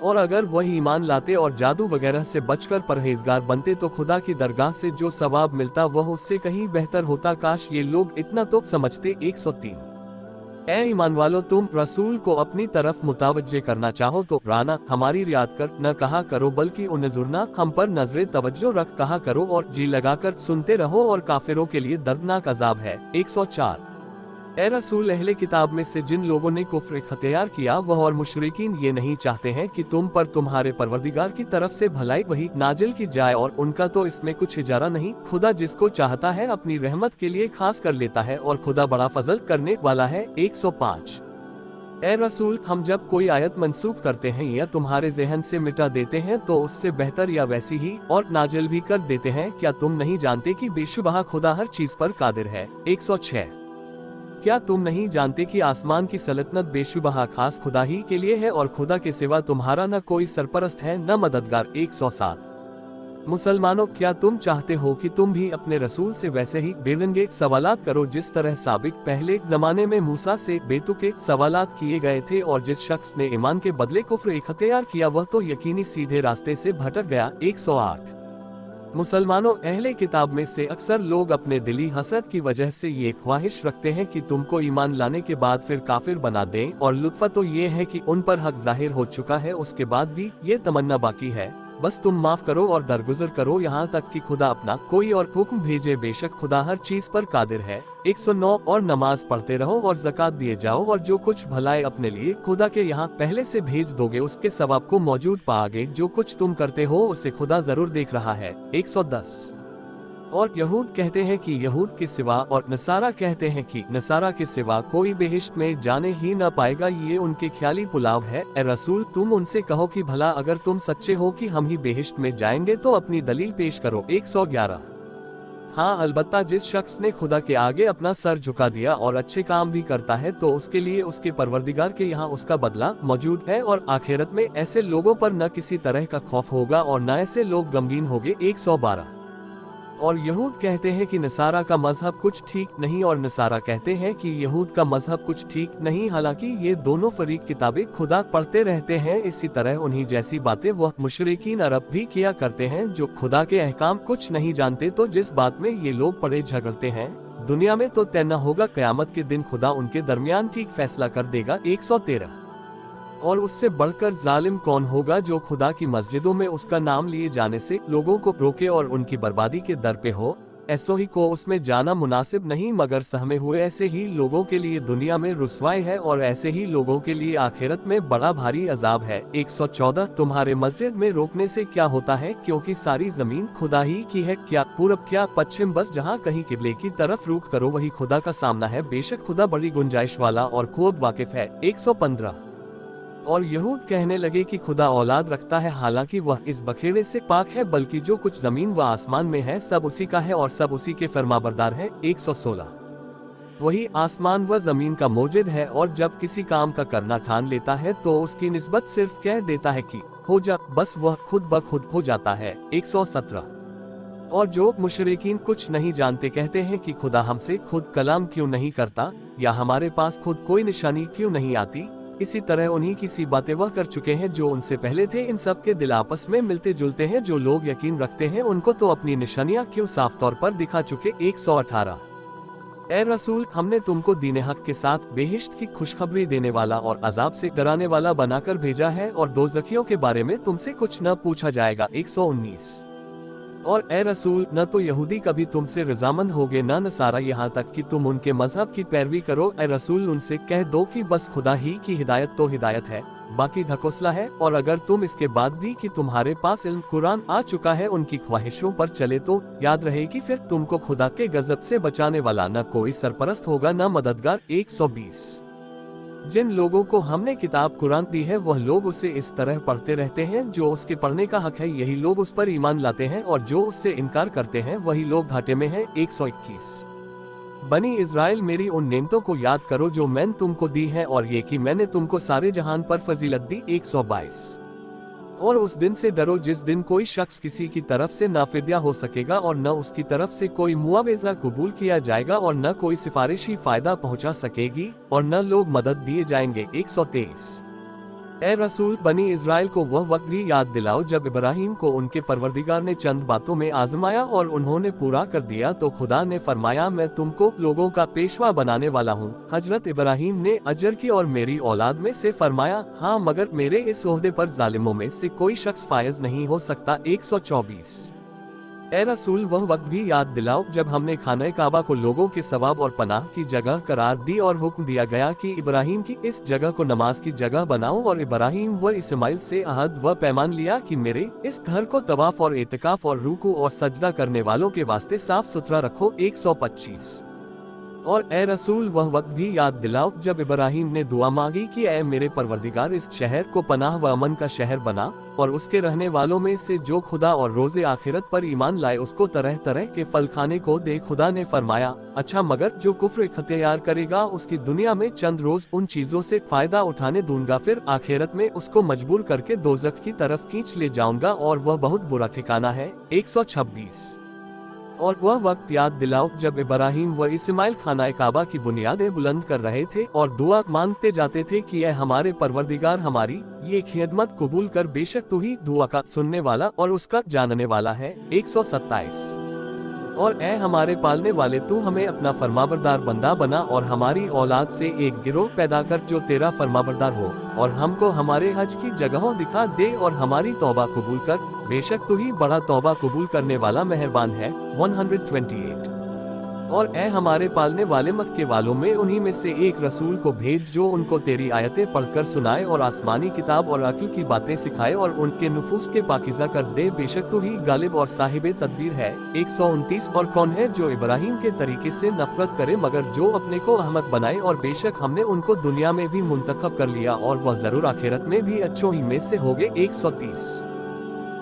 और अगर वह ईमान लाते और जादू वगैरह से बचकर परहेजगार बनते तो खुदा की दरगाह से जो सवाब मिलता वह उससे कहीं बेहतर होता। काश ये लोग इतना तो समझते। 103। ए ईमान वालो, तुम रसूल को अपनी तरफ मुतवज्जे करना चाहो तो राना हमारी रियात कर न कहा करो, बल्कि उन्जुरना हम पर नजरे तवज्जो रख कहा करो, और जी लगाकर सुनते रहो, और काफिरों के लिए दर्दनाक अजाब है। 104। ए रसूल, अहले किताब में से जिन लोगों ने कुफ्र इख्तियार किया वह और मुशरिकीन ये नहीं चाहते हैं कि तुम पर तुम्हारे परवरदिगार की तरफ से भलाई वही नाजिल की जाए, और उनका तो इसमें कुछ इजारा नहीं। खुदा जिसको चाहता है अपनी रहमत के लिए खास कर लेता है, और खुदा बड़ा फजल करने वाला है। 105। ए रसूल, हम जब कोई आयत मंसूख करते हैं या तुम्हारे जहन से मिटा देते हैं तो उससे बेहतर या वैसी ही और नाजिल भी कर देते हैं। क्या तुम नहीं जानते कि बेशुबहा खुदा हर चीज पर कादिर है। 106। क्या तुम नहीं जानते कि आसमान की सल्तनत बेशुबहा खास खुदा ही के लिए है और खुदा के सिवा तुम्हारा न कोई सरपरस्त है न मददगार। 107 मुसलमानों, क्या तुम चाहते हो कि तुम भी अपने रसूल से वैसे ही बेरंगे सवालात करो जिस तरह साबिक पहले जमाने में मूसा से बेतुके सवालात किए गए थे, और जिस शख्स ने ईमान के बदले कुफ्र इख्तियार किया वह तो यकीनी सीधे रास्ते से भटक गया। 108 मुसलमानों, अहले किताब में से अक्सर लोग अपने दिली हसद की वजह से ये ख्वाहिश रखते हैं कि तुमको ईमान लाने के बाद फिर काफिर बना दें, और लुत्फ़ तो ये है कि उन पर हक जाहिर हो चुका है, उसके बाद भी ये तमन्ना बाकी है बस तुम माफ करो और दरगुजर करो यहाँ तक कि खुदा अपना कोई और हुक्म भेजे। बेशक खुदा हर चीज पर कादिर है। 109 और नमाज पढ़ते रहो और ज़कात दिए जाओ, और जो कुछ भलाई अपने लिए खुदा के यहाँ पहले से भेज दोगे उसके सवाब को मौजूद पाओगे। जो कुछ तुम करते हो उसे खुदा जरूर देख रहा है। 110 और यहूद कहते हैं कि यहूद के सिवा और नसारा कहते हैं कि नसारा के सिवा कोई बेहिश्त में जाने ही न पाएगा। ये उनके ख्याली पुलाव है। ए रसूल, तुम उनसे कहो कि भला अगर तुम सच्चे हो कि हम ही बेहिश्त में जाएंगे तो अपनी दलील पेश करो। 111 हाँ, अलबत्ता जिस शख्स ने खुदा के आगे अपना सर झुका दिया और अच्छे काम भी करता है तो उसके लिए उसके परवरदिगार के यहाँ उसका बदला मौजूद है, और आखिरत में ऐसे लोगों पर न किसी तरह का खौफ होगा और न ऐसे लोग गमगीन होंगे। 112 और यहूद कहते हैं कि नसारा का मजहब कुछ ठीक नहीं और नसारा कहते हैं कि यहूद का मजहब कुछ ठीक नहीं, हालांकि ये दोनों फरीक किताबें खुदा पढ़ते रहते हैं। इसी तरह उन्हीं जैसी बातें वह मुशरिकीन अरब भी किया करते हैं जो खुदा के अहकाम कुछ नहीं जानते। तो जिस बात में ये लोग पड़े झगड़ते हैं दुनिया में तो तय न होगा, कयामत के दिन खुदा उनके दरमियान ठीक फैसला कर देगा। 113 और उससे बढ़कर जालिम कौन होगा जो खुदा की मस्जिदों में उसका नाम लिए जाने से लोगों को रोके और उनकी बर्बादी के दर पे हो। ऐसो ही को उसमें जाना मुनासिब नहीं, मगर सहमे हुए ऐसे ही लोगों के लिए दुनिया में रुसवाई है और ऐसे ही लोगों के लिए आखिरत में बड़ा भारी अजाब है। 114 तुम्हारे मस्जिद में रोकने से क्या होता है, क्योंकि सारी जमीन खुदा ही की है। क्या पूरब क्या पश्चिम, बस जहाँ कहीं किबले की तरफ रुख करो वही खुदा का सामना है। बेशक खुदा बड़ी गुंजाइश वाला और खूब वाकिफ है। 115 और यहूद कहने लगे कि खुदा औलाद रखता है, हालांकि वह इस बखेड़े से पाक है, बल्कि जो कुछ जमीन व आसमान में है सब उसी का है और सब उसी के फरमाबरदार है। 116 वही आसमान व जमीन का मौजूद है, और जब किसी काम का करना ठान लेता है तो उसकी निस्बत सिर्फ कह देता है कि हो जा, बस वह खुद ब खुद हो जाता है। 117 और जो मुशरिकीन कुछ नहीं जानते कहते हैं कि खुदा हमसे खुद कलाम क्यों नहीं करता, या हमारे पास खुद कोई निशानी क्यों नहीं आती। इसी तरह उन्हीं की सी बातें वह कर चुके हैं जो उनसे पहले थे। इन सब के दिल आपस में मिलते जुलते हैं। जो लोग यकीन रखते हैं उनको तो अपनी निशानियां क्यों साफ तौर पर दिखा चुके। 118 ए रसूल, हमने तुमको दीन हक के साथ बेहिश्त की खुशखबरी देने वाला और अजाब से डराने वाला बनाकर भेजा है, और दोज़खियों के बारे में तुमसे कुछ न पूछा जाएगा। 119 और ए रसूल, न तो यहूदी कभी तुमसे रजामंद होगे न नसारा, यहाँ तक कि तुम उनके मजहब की पैरवी करो। ए रसूल, उनसे कह दो कि बस खुदा ही की हिदायत तो हिदायत है, बाकी ढकोसला है। और अगर तुम इसके बाद भी कि तुम्हारे पास इल्म कुरान आ चुका है उनकी ख्वाहिशों पर चले तो याद रहे कि फिर तुमको खुदा के गजब से बचाने वाला न कोई सरपरस्त होगा न मददगार। 120 जिन लोगों को हमने किताब कुरान दी है वह लोग उसे इस तरह पढ़ते रहते हैं जो उसके पढ़ने का हक है, यही लोग उस पर ईमान लाते हैं, और जो उससे इनकार करते हैं वही लोग घाटे में हैं। 121 बनी इज़राइल, मेरी उन नेमतों को याद करो जो मैंने तुमको दी है, और ये कि मैंने तुमको सारे जहान पर फजीलत दी। 122 और उस दिन से डरो जिस दिन कोई शख्स किसी की तरफ से नाफिद्या हो सकेगा और न उसकी तरफ से कोई मुआवजा कबूल किया जाएगा और न कोई सिफारिशी फायदा पहुंचा सकेगी और न लोग मदद दिए जाएंगे। 123 ए रसूल, बनी इज़राइल को वह वक्त भी याद दिलाओ जब इब्राहिम को उनके परवरदिगार ने चंद बातों में आजमाया और उन्होंने पूरा कर दिया, तो खुदा ने फरमाया मैं तुमको लोगों का पेशवा बनाने वाला हूँ। हजरत इब्राहिम ने अजर की और मेरी औलाद में से फरमाया हाँ, मगर मेरे इस ओहदे पर जालिमों में से कोई शख्स फायज नहीं हो सकता। 124 ए रसूल, वह वक्त भी याद दिलाओ जब हमने खाने काबा को लोगों के सवाब और पनाह की जगह करार दी और हुक्म दिया गया कि इब्राहिम की इस जगह को नमाज की जगह बनाओ, और इब्राहिम व इस्माइल से अहद व पैमान लिया कि मेरे इस घर को तवाफ और एतिकाफ और रुकू और सजदा करने वालों के वास्ते साफ सुथरा रखो। 125 और ए रसूल वह वक्त भी याद दिलाओ जब इब्राहिम ने दुआ मांगी कि ए मेरे परवरदिगार इस शहर को पनाह व अमन का शहर बना, और उसके रहने वालों में से जो खुदा और रोजे आखिरत पर ईमान लाए उसको तरह तरह के फल खाने को दे। खुदा ने फरमाया, अच्छा मगर जो कुफ्र इख्तियार करेगा उसकी दुनिया में चंद रोज उन चीजों से फायदा उठाने दूंगा, फिर आखिरत में उसको मजबूर करके दोजख की तरफ खींच ले जाऊंगा और वह बहुत बुरा ठिकाना है। 126। और वह वक्त याद दिलाओ जब इब्राहिम व इस्माइल खाना काबा की बुनियादें बुलंद कर रहे थे और दुआ मांगते जाते थे कि यह हमारे परवरदिगार हमारी ये खिदमत कबूल कर, बेशक तू ही दुआ का सुनने वाला और उसका जानने वाला है। 127। और ए हमारे पालने वाले, तू हमें अपना फरमाबरदार बंदा बना और हमारी औलाद से एक गिरोह पैदा कर जो तेरा फरमाबरदार हो, और हमको हमारे हज की जगहों दिखा दे और हमारी तौबा कबूल कर, बेशक तू ही बड़ा तौबा कबूल करने वाला मेहरबान है। 128। और ए हमारे पालने वाले, मक्के वालों में उन्हीं में से एक रसूल को भेज जो उनको तेरी आयतें पढ़कर सुनाए और आसमानी किताब और अक्ल की बातें सिखाए और उनके नुफूस के पाकीज़ा कर दे, बेशक तू ही गालिब और साहिबे तदबीर है। 129। और कौन है जो इब्राहिम के तरीके से नफरत करे मगर जो अपने को अहमक बनाए, और बेशक हमने उनको दुनिया में भी मुंतखब कर लिया और वह जरूर आखिरत में भी अच्छों ही में से होगे। 130।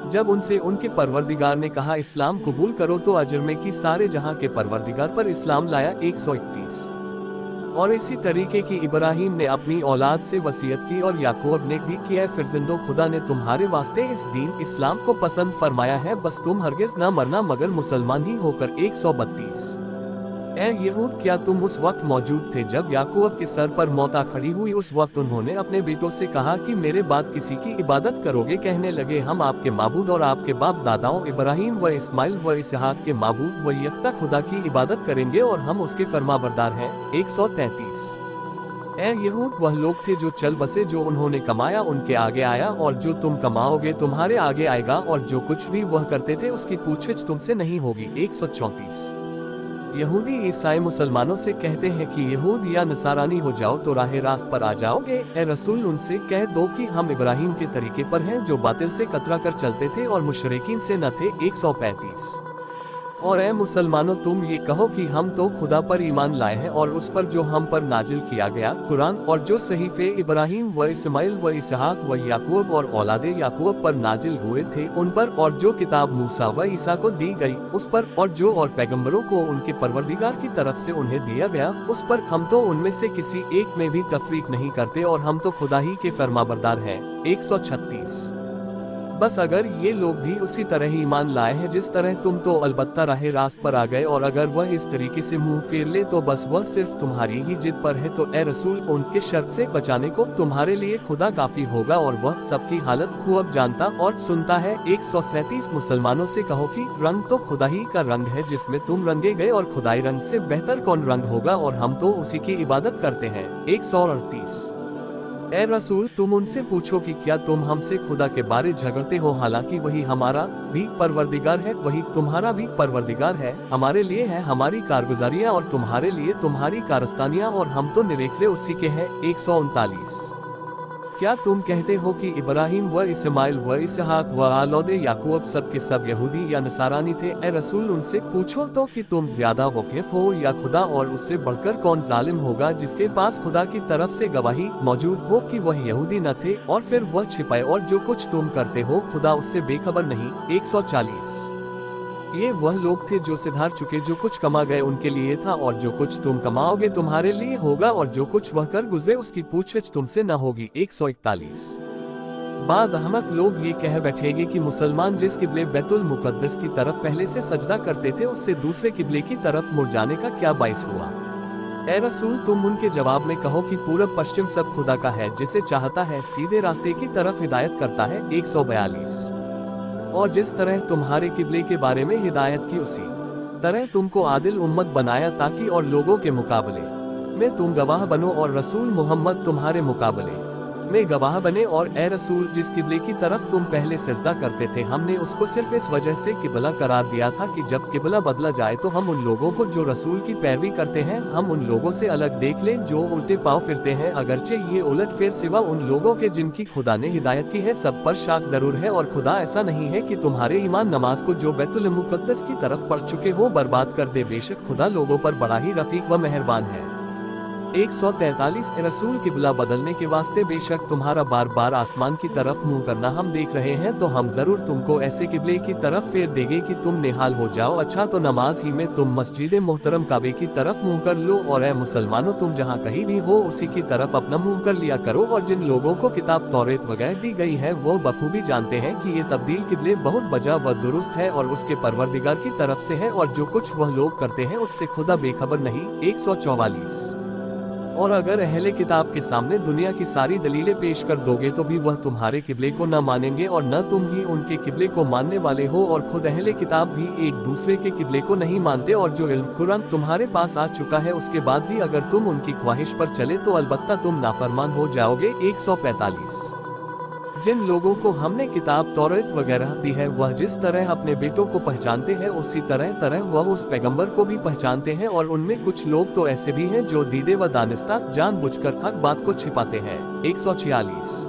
जब उनसे उनके परवरदिगार ने कहा इस्लाम कबूल करो तो अजर में कि सारे जहां के परवरदिगार पर इस्लाम लाया। 131। और इसी तरीके की इब्राहिम ने अपनी औलाद से वसीयत की और याकूब ने भी किया, फिरजिंदो खुदा ने तुम्हारे वास्ते इस दीन इस्लाम को पसंद फरमाया है, बस तुम हरगिज न मरना मगर मुसलमान ही होकर। 132। ए यहूद, क्या तुम उस वक्त मौजूद थे जब याकूब के सर पर मौत आ खड़ी हुई? उस वक्त उन्होंने अपने बेटों से कहा कि मेरे बाद किसी की इबादत करोगे? कहने लगे, हम आपके माबूद और आपके बाप दादाओं इब्राहिम व इस्माइल व इसहाक के माबूद व यकता खुदा की इबादत करेंगे और हम उसके फरमाबरदार हैं। 133। ए यहूद, वह लोग थे जो चल बसे, जो उन्होंने कमाया उनके आगे आया, और जो तुम कमाओगे तुम्हारे आगे आएगा, और जो कुछ भी वह करते थे उसकी पूछताछ तुमसे नहीं होगी। 134। यहूदी ईसाई मुसलमानों से कहते हैं कि यहूद या नसारानी हो जाओ तो राह रास्त पर आ जाओगे। ए रसूल, उनसे कह दो कि हम इब्राहिम के तरीके पर हैं जो बातिल से कतरा कर चलते थे और मुशरिकीन से न थे। 135। और ए मुसलमानों, तुम ये कहो कि हम तो खुदा पर ईमान लाए हैं और उस पर जो हम पर नाजिल किया गया कुरान, और जो सहीफे इब्राहिम व इस्माइल व इसहाक व याकूब और औलादे याकूब पर नाजिल हुए थे उन पर, और जो किताब मूसा व ईसा को दी गई उस पर, और जो और पैगंबरों को उनके परवरदिगार की तरफ से उन्हें दिया गया उस पर, हम तो उनमें से किसी एक में भी तफरीक नहीं करते और हम तो खुदा ही के फरमाबरदार हैं। 136। बस अगर ये लोग भी उसी तरह ही ईमान लाए हैं जिस तरह तुम, तो अलबत्ता राह रास्त पर आ गए, और अगर वह इस तरीके से मुंह फेर ले तो बस वह सिर्फ तुम्हारी ही जिद पर है। तो ए रसूल, उनके शर्त से बचाने को तुम्हारे लिए खुदा काफी होगा और वह सबकी हालत खूब जानता और सुनता है। 137। मुसलमानों से कहो कि रंग तो खुदा ही का रंग है जिसमें तुम रंगे गए, और खुदाई रंग से बेहतर कौन रंग होगा, और हम तो उसी की इबादत करते हैं। 138। ए रसूल, तुम उनसे पूछो कि क्या तुम हमसे खुदा के बारे झगड़ते हो, हालांकि वही हमारा भी परवरदिगार है, वही तुम्हारा भी परवरदिगार है। हमारे लिए है हमारी कारगुजारियाँ और तुम्हारे लिए तुम्हारी कारस्तानियाँ, और हम तो निरेखले उसी के हैं। 139। क्या तुम कहते हो कि इब्राहिम व इस्माइल व इसहाक व औलादे याकूब सब के सब यहूदी या नसारानी थे? ए रसूल, उनसे पूछो तो कि तुम ज्यादा वाकिफ हो या खुदा, और उससे बढ़कर कौन जालिम होगा जिसके पास खुदा की तरफ से गवाही मौजूद हो कि वह यहूदी न थे, और फिर वह छिपाए, और जो कुछ तुम करते हो खुदा उससे बेखबर नहीं। 140। ये वह लोग थे जो सिधार चुके, जो कुछ कमा गए उनके लिए था, और जो कुछ तुम कमाओगे तुम्हारे लिए होगा, और जो कुछ वह कर गुजरे उसकी पूछताछ तुमसे न होगी। 141। बाज अहमक लोग ये कह बैठेंगे कि मुसलमान जिस किबले बैतुल मुकद्दस की तरफ पहले से सजदा करते थे उससे दूसरे किबले की तरफ मुड़ जाने का क्या बाइस हुआ? ए रसूल, तुम उनके जवाब में कहो कि पूरब पश्चिम सब खुदा का है, जिसे चाहता है सीधे रास्ते की तरफ हिदायत करता है। 142। और जिस तरह तुम्हारे किबले के बारे में हिदायत की उसी तरह तुमको आदिल उम्मत बनाया, ताकि और लोगों के मुकाबले में तुम गवाह बनो और रसूल मोहम्मद तुम्हारे मुकाबले में गवाह बने, और ए रसूल, जिस किबले की तरफ तुम पहले सजदा करते थे हमने उसको सिर्फ इस वजह से किबला करार दिया था कि जब किबला बदला जाए तो हम उन लोगों को जो रसूल की पैरवी करते हैं हम उन लोगों से अलग देख लें जो उल्टे पाँव फिरते हैं। अगरचे ये उलट फिर सिवा उन लोगों के जिनकी खुदा ने हिदायत की है, सब पर शाक जरूर है, और खुदा ऐसा नहीं है कि तुम्हारे ईमान नमाज को जो बैतुल मुक़द्दस की तरफ पढ़ चुके हो बर्बाद कर दे। बेशक खुदा लोगों पर बड़ा ही रफीक व मेहरबान है। 143 रसूल किबला बदलने के वास्ते, बेशक तुम्हारा बार बार आसमान की तरफ मुंह करना हम देख रहे हैं, तो हम जरूर तुमको ऐसे किबले की तरफ फेर देंगे कि तुम निहाल हो जाओ। अच्छा, तो नमाज ही में तुम मस्जिद मोहतरम काबे की तरफ मुंह कर लो, और ए मुसलमानों, तुम जहाँ कहीं भी हो उसी की तरफ अपना मुंह कर लिया करो। और जिन लोगों को किताब तौरेत वगैरह दी गई है वो बखूबी जानते हैं कि ये तब्दील किबले बहुत बजा व दुरुस्त है और उसके परवरदिगार की तरफ से है, और जो कुछ वह लोग करते हैं उससे खुदा बेखबर नहीं। 144 और अगर अहले किताब के सामने दुनिया की सारी दलीलें पेश कर दोगे तो भी वह तुम्हारे किबले को न मानेंगे, और न तुम ही उनके किबले को मानने वाले हो, और खुद अहले किताब भी एक दूसरे के किबले को नहीं मानते। और जो इल्म कुरान तुम्हारे पास आ चुका है उसके बाद भी अगर तुम उनकी ख्वाहिश पर चले तो अलबत्ता तुम नाफरमान हो जाओगे। 145 जिन लोगों को हमने किताब तौरेत वगैरह दी है वह जिस तरह अपने बेटों को पहचानते हैं उसी तरह वह उस पैगंबर को भी पहचानते हैं, और उनमें कुछ लोग तो ऐसे भी हैं जो दीदे व दानिस्ता जानबूझकर हक बात को छिपाते हैं। 146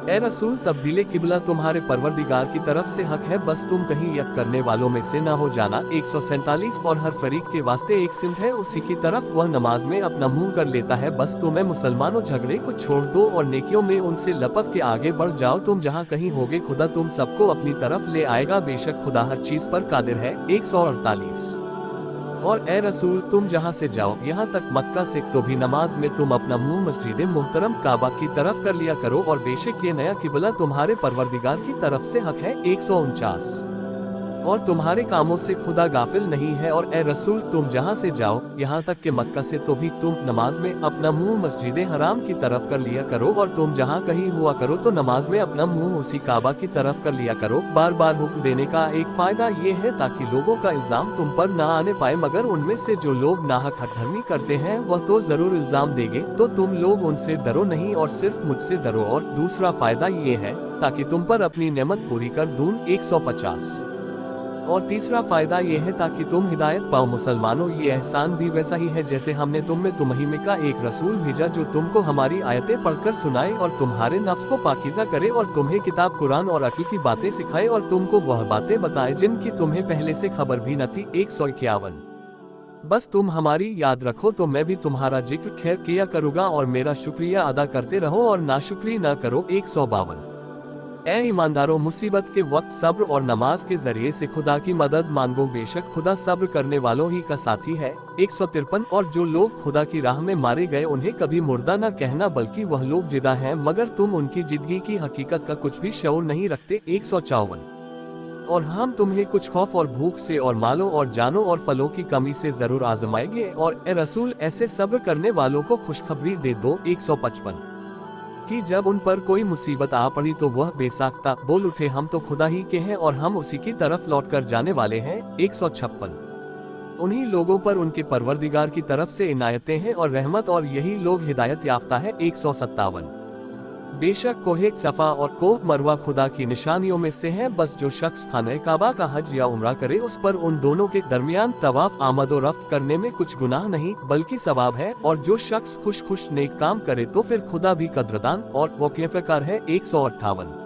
ए रसूल, तब्दीले किबला तुम्हारे परवरदिगार की तरफ से हक है, बस तुम कहीं यक करने वालों में से न हो जाना। 147 और हर फरीक के वास्ते एक सिमत है, उसी की तरफ वह नमाज में अपना मुंह कर लेता है। बस तुम्हें मुसलमानों झगड़े को छोड़ दो और नेकियों में उनसे लपक के आगे बढ़ जाओ। तुम जहाँ कहीं होगे खुदा तुम सबको अपनी तरफ ले आएगा, बेशक खुदा हर चीज पर कादिर है। 148 और ए रसूल, तुम जहाँ से जाओ यहाँ तक मक्का से, तो भी नमाज में तुम अपना मुंह मस्जिद मोहतरम काबा की तरफ कर लिया करो, और बेशक ये नया किबला तुम्हारे परवरदिगार की तरफ से हक है। 149 और तुम्हारे कामों से खुदा गाफिल नहीं है। और ए रसूल, तुम जहाँ से जाओ यहाँ तक के मक्का से, तो भी तुम नमाज में अपना मुंह मस्जिद हराम की तरफ कर लिया करो, और तुम जहाँ कहीं हुआ करो तो नमाज में अपना मुंह उसी काबा की तरफ कर लिया करो। बार बार हुक्म देने का एक फायदा ये है ताकि लोगों का इल्जाम तुम पर न आने पाए, मगर उनमें से जो लोग नाहक हठधर्मी करते हैं वह तो जरूर इल्जाम देंगे, तो तुम लोग उनसे डरो नहीं और सिर्फ मुझसे डरो। और दूसरा फायदा ये है ताकि तुम पर अपनी नेमत पूरी कर दूं। 150 और तीसरा फायदा ये है ताकि तुम हिदायत पाओ। मुसलमानों, ये एहसान भी वैसा ही है जैसे हमने तुम में तुम्ही में का एक रसूल भेजा जो तुमको हमारी आयतें पढ़कर सुनाए और तुम्हारे नफ्स को पाकीज़ा करे और तुम्हें किताब कुरान और अक्ल की बातें सिखाए और तुमको वह बातें बताए जिनकी तुम्हें पहले से खबर भी न थी। 151 बस तुम हमारी याद रखो तो मैं भी तुम्हारा जिक्र खैर किया करूँगा और मेरा शुक्रिया अदा करते रहो और नाशुक्री न करो। 152 ए ईमानदारों, मुसीबत के वक्त सब्र और नमाज के जरिए से खुदा की मदद मांगो, बेशक खुदा सब्र करने वालों ही का साथी है। 153 और जो लोग खुदा की राह में मारे गए उन्हें कभी मुर्दा न कहना, बल्कि वह लोग जिदा हैं, मगर तुम उनकी जिंदगी की हकीकत का कुछ भी शऊर नहीं रखते। 154 और हम तुम्हें कुछ खौफ और भूख से और मालों और जानों और फलों की कमी से जरूर आजमाएंगे, और ए रसूल ऐसे सब्र करने वालों को खुशखबरी दे दो। 155 कि जब उन पर कोई मुसीबत आ पड़ी तो वह बेसाख्ता बोल उठे, हम तो खुदा ही के हैं और हम उसी की तरफ लौट कर जाने वाले हैं। 156 उन्हीं लोगों पर उनके परवरदिगार की तरफ से इनायतें हैं और रहमत, और यही लोग हिदायत याफ्ता है। 157 बेशक कोहे सफा और कोह मरवा खुदा की निशानियों में से है, बस जो शख्स खाने काबा का हज या उम्रा करे उस पर उन दोनों के दरमियान तवाफ आमद रफ्त करने में कुछ गुनाह नहीं बल्कि सवाब है, और जो शख्स खुश खुश नेक काम करे तो फिर खुदा भी कद्रदान और वक़ीफ़कार है। 158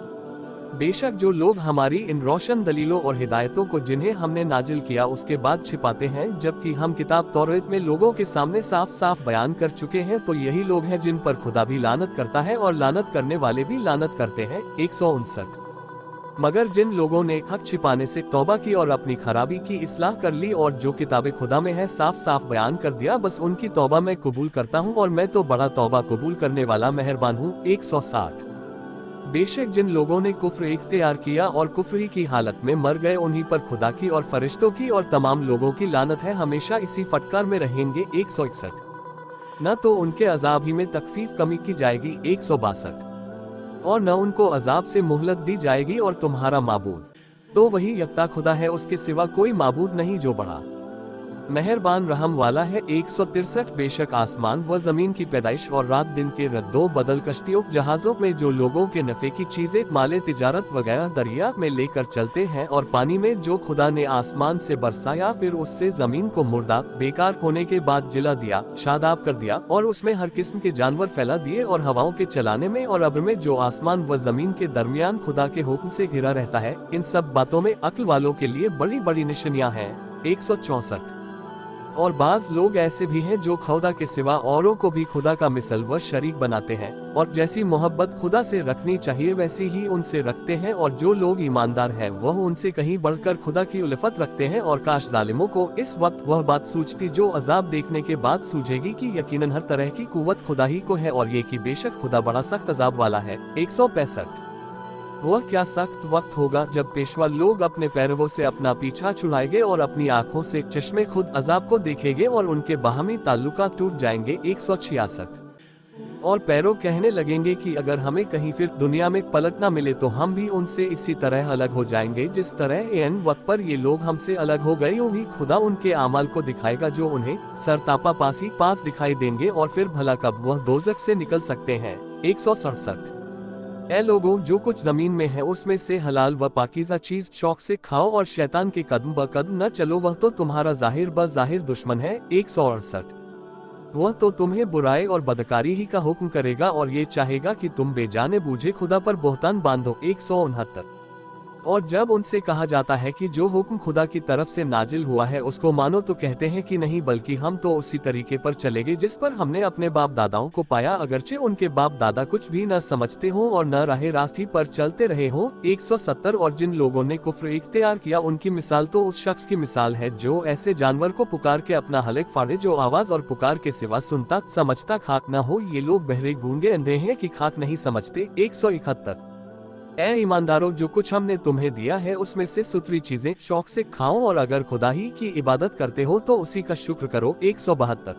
बेशक जो लोग हमारी इन रोशन दलीलों और हिदायतों को जिन्हें हमने नाजिल किया उसके बाद छिपाते हैं, जबकि हम किताब तौरेत में लोगों के सामने साफ साफ बयान कर चुके हैं, तो यही लोग हैं जिन पर खुदा भी लानत करता है और लानत करने वाले भी लानत करते हैं। 159 मगर जिन लोगों ने हक छिपाने से तौबा की और अपनी खराबी की इस्लाह कर ली और जो किताब खुदा में है साफ साफ बयान कर दिया, बस उनकी तौबा मैं कबूल करता हूँ और मैं तो बड़ा तौबा कबूल करने वाला मेहरबान हूँ। 160 बेशक जिन लोगों ने कुफ्र इख्तियार किया और कुफ्री की हालत में मर गए उन्हीं पर खुदा की और फरिश्तों की और तमाम लोगों की लानत है, हमेशा इसी फटकार में रहेंगे। 161 न तो उनके अजाब ही में तकफीफ कमी की जाएगी। 162 और न उनको अजाब से मोहलत दी जाएगी, और तुम्हारा माबूद तो वही यकता खुदा है, उसके सिवा कोई माबूद नहीं जो बड़ा मेहरबान रहम वाला है। 163 बेशक आसमान व जमीन की पैदाइश और रात दिन के रद्दो बदल कश्तियों जहाजों में जो लोगों के नफे की चीजें माले तिजारत वगैरह दरिया में लेकर चलते हैं और पानी में जो खुदा ने आसमान से बरसाया फिर उससे जमीन को मुर्दा बेकार होने के बाद जिला दिया शादाब कर दिया और उसमें हर किस्म के जानवर फैला दिए और हवाओं के चलाने में और अब्र में जो आसमान व जमीन के दरमियान खुदा के हुक्म से घिरा रहता है। इन सब बातों में अक्ल वालों के लिए बड़ी बड़ी निशानियां हैं। 164 और बाज लोग ऐसे भी हैं जो खुदा के सिवा औरों को भी खुदा का मिसल व शरीक बनाते हैं और जैसी मोहब्बत खुदा से रखनी चाहिए वैसी ही उनसे रखते हैं और जो लोग ईमानदार हैं वह उनसे कहीं बढ़कर खुदा की उल्फत रखते हैं। और काश जालिमों को इस वक्त वह बात सूझती जो अजाब देखने के बाद सूझेगी कि यकीनन हर तरह की कुव्वत खुदा ही को है और ये कि बेशक खुदा बड़ा सख्त अजाब वाला है। 165 वह क्या सख्त वक्त होगा जब पेशवा लोग अपने पैरवों से अपना पीछा छुड़ाएंगे और अपनी आंखों से चश्मे खुद अजाब को देखेंगे और उनके बाहमी ताल्लुकात टूट जाएंगे। 166 और पैरों कहने लगेंगे कि अगर हमें कहीं फिर दुनिया में पलट न मिले तो हम भी उनसे इसी तरह अलग हो जाएंगे जिस तरह एन वक्त पर ये लोग हमसे अलग हो गए। यूं ही खुदा उनके आमाल को दिखाएगा जो उन्हें सरतापा पास दिखाई देंगे और फिर भला कब वह दोजख से निकल सकते हैं। 167 ए लोगों जो कुछ जमीन में है उसमें से हलाल व पाकीज़ा चीज शौक से खाओ और शैतान के कदम ब कदम न चलो वह तो तुम्हारा जाहिर ब जाहिर दुश्मन है। 168 वह तो तुम्हें बुराई और बदकारी ही का हुक्म करेगा और ये चाहेगा कि तुम बेजाने बूझे खुदा पर बोहतान बांधो। 169 और जब उनसे कहा जाता है कि जो हुक्म खुदा की तरफ से नाजिल हुआ है उसको मानो तो कहते हैं कि नहीं बल्कि हम तो उसी तरीके पर चलेंगे जिस पर हमने अपने बाप दादाओं को पाया अगरचे उनके बाप दादा कुछ भी न समझते हो और न राह रास्ती पर चलते रहे हो। 170 और जिन लोगों ने कुफ्र इख्तियार किया उनकी मिसाल तो उस शख्स की मिसाल है जो ऐसे जानवर को पुकार के अपना हलक फाड़े जो आवाज और पुकार के सिवा सुनता समझता खाक न हो। ये लोग बहरे गूंगे अंधे हैं कि खाक नहीं समझते। 171 ए ईमानदारों जो कुछ हमने तुम्हें दिया है उसमें से सुथरी चीजें शौक से खाओ और अगर खुदा ही की इबादत करते हो तो उसी का शुक्र करो। 172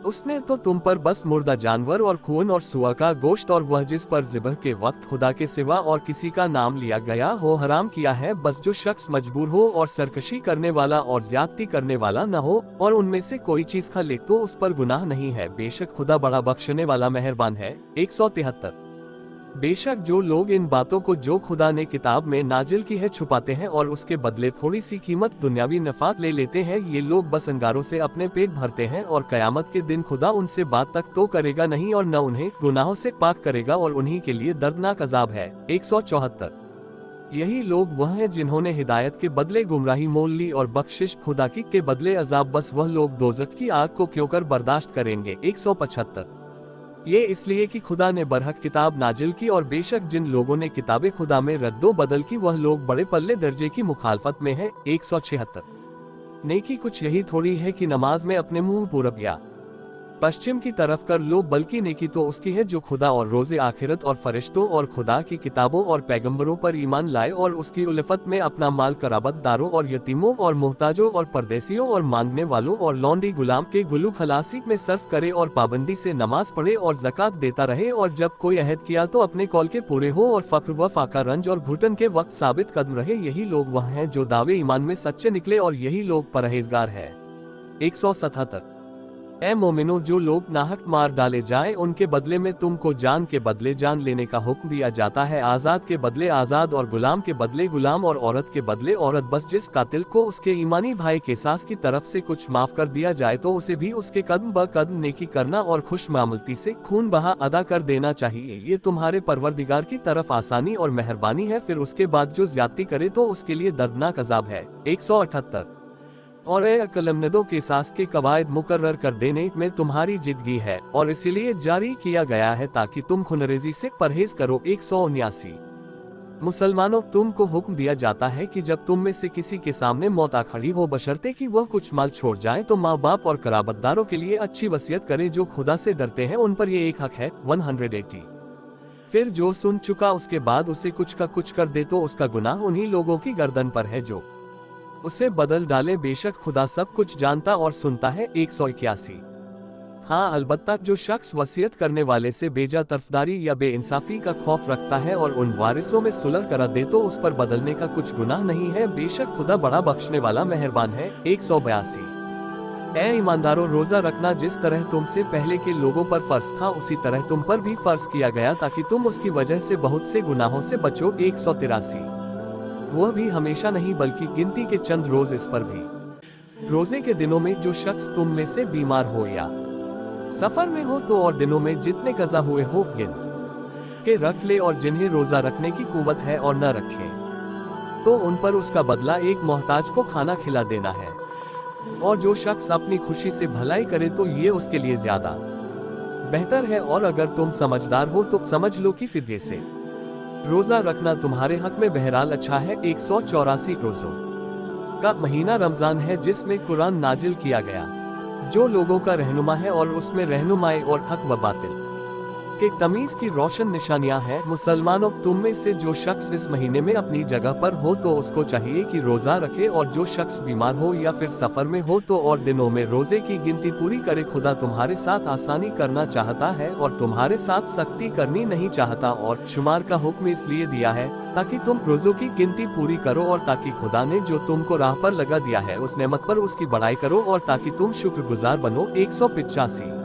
उसने तो तुम पर बस मुर्दा जानवर और खून और सुअर का गोश्त और वह जिस पर ज़िबह के वक्त खुदा के सिवा और किसी का नाम लिया गया हो हराम किया है। बस जो शख्स मजबूर हो और सरकशी करने वाला और ज्यादती करने वाला न हो और उनमें से कोई चीज खा ले तो उस पर गुनाह नहीं है। बेशक खुदा बड़ा बख्शने वाला मेहरबान है। 173 बेशक जो लोग इन बातों को जो खुदा ने किताब में नाजिल की है छुपाते हैं और उसके बदले थोड़ी सी कीमत दुनियावी नफात ले लेते हैं ये लोग बस अंगारों से अपने पेट भरते हैं और कयामत के दिन खुदा उनसे बात तक तो करेगा नहीं और न उन्हें गुनाहों से पाक करेगा और उन्हीं के लिए दर्दनाक अजाब है। 174 यही लोग वह हैं जिन्होंने हिदायत के बदले गुमराही मोल ली और बख्शिश खुदा की के बदले अजाब बस वह लोग दोजख की आग को क्यों कर बर्दाश्त करेंगे। 175 ये इसलिए कि खुदा ने बरहक किताब नाजिल की और बेशक जिन लोगों ने किताबे खुदा में रद्दो बदल की वह लोग बड़े पल्ले दर्जे की मुखालफत में हैं। 176 नेकी कुछ यही थोड़ी है कि नमाज में अपने मुंह पूरब या पश्चिम की तरफ कर लो बल्कि नेकी तो उसकी है जो खुदा और रोजे आखिरत और फरिश्तों और खुदा की किताबों और पैगंबरों पर ईमान लाए और उसकी उल्फत में अपना माल कराबतदारों और यतीमों और मोहताजों और परदेसियों और मांगने वालों और लौंडी गुलाम के गुलू खलासी में सर्फ करे और पाबंदी से नमाज पढ़े और ज़कात देता रहे और जब कोई अहद किया तो अपने कौल के पूरे हो और फक्र व फाका रंज और घुटन के वक्त साबित कदम रहे। यही लोग वह हैं जो दावे ईमान में सच्चे निकले और यही लोग परहेजगार है। 177 ए मोमिनो जो लोग नाहक मार डाले जाएं उनके बदले में तुमको जान के बदले जान लेने का हुक्म दिया जाता है, आजाद के बदले आजाद और गुलाम के बदले गुलाम और औरत के बदले औरत। बस जिस कातिल को उसके ईमानी भाई के सास की तरफ से कुछ माफ कर दिया जाए तो उसे भी उसके कदम ब कदम नेकी करना और खुश मामलती से खून बहा अदा कर देना चाहिए। ये तुम्हारे परवरदिगार की तरफ आसानी और मेहरबानी है। फिर उसके बाद जो ज्यादती करे तो उसके लिए दर्दनाक अजाब है। 178 और अक्लमनदों के सास के कवायद मुकर्रर कर देने में तुम्हारी जिदगी है और इसीलिए जारी किया गया है ताकि तुम खुनरेजी से परहेज करो। 179 मुसलमानों तुमको हुक्म दिया जाता है कि जब तुम में से किसी के सामने मौत आ खड़ी हो बशर्ते कि वह कुछ माल छोड़ जाए तो माँ बाप और कराबतदारों के लिए अच्छी वसीयत करे जो खुदा से डरते हैं, उन पर ये एक हक है। 180 फिर जो सुन चुका उसके बाद उसे कुछ का कुछ कर दे तो उसका गुनाह उन्हीं लोगों की गर्दन पर है जो उसे बदल डाले। बेशक खुदा सब कुछ जानता और सुनता है। 181 हाँ अलबत्ता जो शख्स वसीयत करने वाले से बेजा तरफदारी या बेइंसाफी का खौफ रखता है और उन वारिसों में सुलह करा दे तो उस पर बदलने का कुछ गुनाह नहीं है। बेशक खुदा बड़ा बख्शने वाला मेहरबान है। 182 ऐ ईमानदारों, रोजा रखना जिस तरह तुमसे पहले के लोगों पर फर्ज था उसी तरह तुम पर भी फर्ज किया गया, ताकि तुम उसकी वजह से बहुत से गुनाहों से बचो। 183। वह भी हमेशा नहीं बल्कि गिनती के चंद रोज इस पर भी। रोजे के दिनों में जो शख्स तुम में से बीमार हो या सफर में हो तो और दिनों में जितने कज़ा हुए हो गिन के रख ले, और जिन्हें रोजा रखने की कुव्वत है और न रखे तो उन पर उसका बदला एक मोहताज को खाना खिला देना है। और जो शख्स अपनी खुशी से भलाई करे तो ये उसके लिए ज्यादा बेहतर है, और अगर तुम समझदार हो तो समझ लो कि फिद्ये से रोजा रखना तुम्हारे हक में बहरहाल अच्छा है। 184 रोजों का महीना रमजान है जिसमें कुरान नाजिल किया गया, जो लोगों का रहनुमा है और उसमें रहनुमाई और हक व बातिल के तमीज की रोशन निशानियां हैं। मुसलमानों, तुम में से जो शख्स इस महीने में अपनी जगह पर हो तो उसको चाहिए कि रोजा रखे, और जो शख्स बीमार हो या फिर सफर में हो तो और दिनों में रोजे की गिनती पूरी करे। खुदा तुम्हारे साथ आसानी करना चाहता है और तुम्हारे साथ सख्ती करनी नहीं चाहता, और शुमार का हुक्म इसलिए दिया है ताकि तुम रोजों की गिनती पूरी करो, और ताकि खुदा ने जो तुमको राह पर लगा दिया है उस नेमत पर उसकी बड़ाई करो, और ताकि तुम शुक्रगुजार बनो। 185।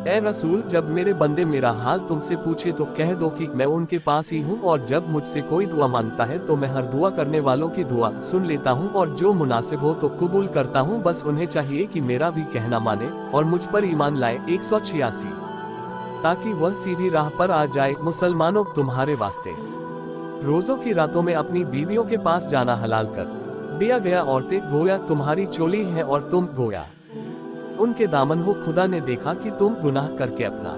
ऐ रसूल, जब मेरे बंदे मेरा हाल तुमसे पूछे तो कह दो कि मैं उनके पास ही हूँ, और जब मुझसे कोई दुआ मांगता है तो मैं हर दुआ करने वालों की दुआ सुन लेता हूँ, और जो मुनासिब हो तो कबूल करता हूँ। बस उन्हें चाहिए कि मेरा भी कहना माने और मुझ पर ईमान लाए। 186। ताकि वह सीधी राह पर आ जाए। मुसलमानों, तुम्हारे वास्ते रोजों की रातों में अपनी बीवियों के पास जाना हलाल कर दिया गया। औरतें गोया तुम्हारी चोली हैं और तुम गोया उनके दामन हो। खुदा ने देखा कि तुम गुनाह करके अपना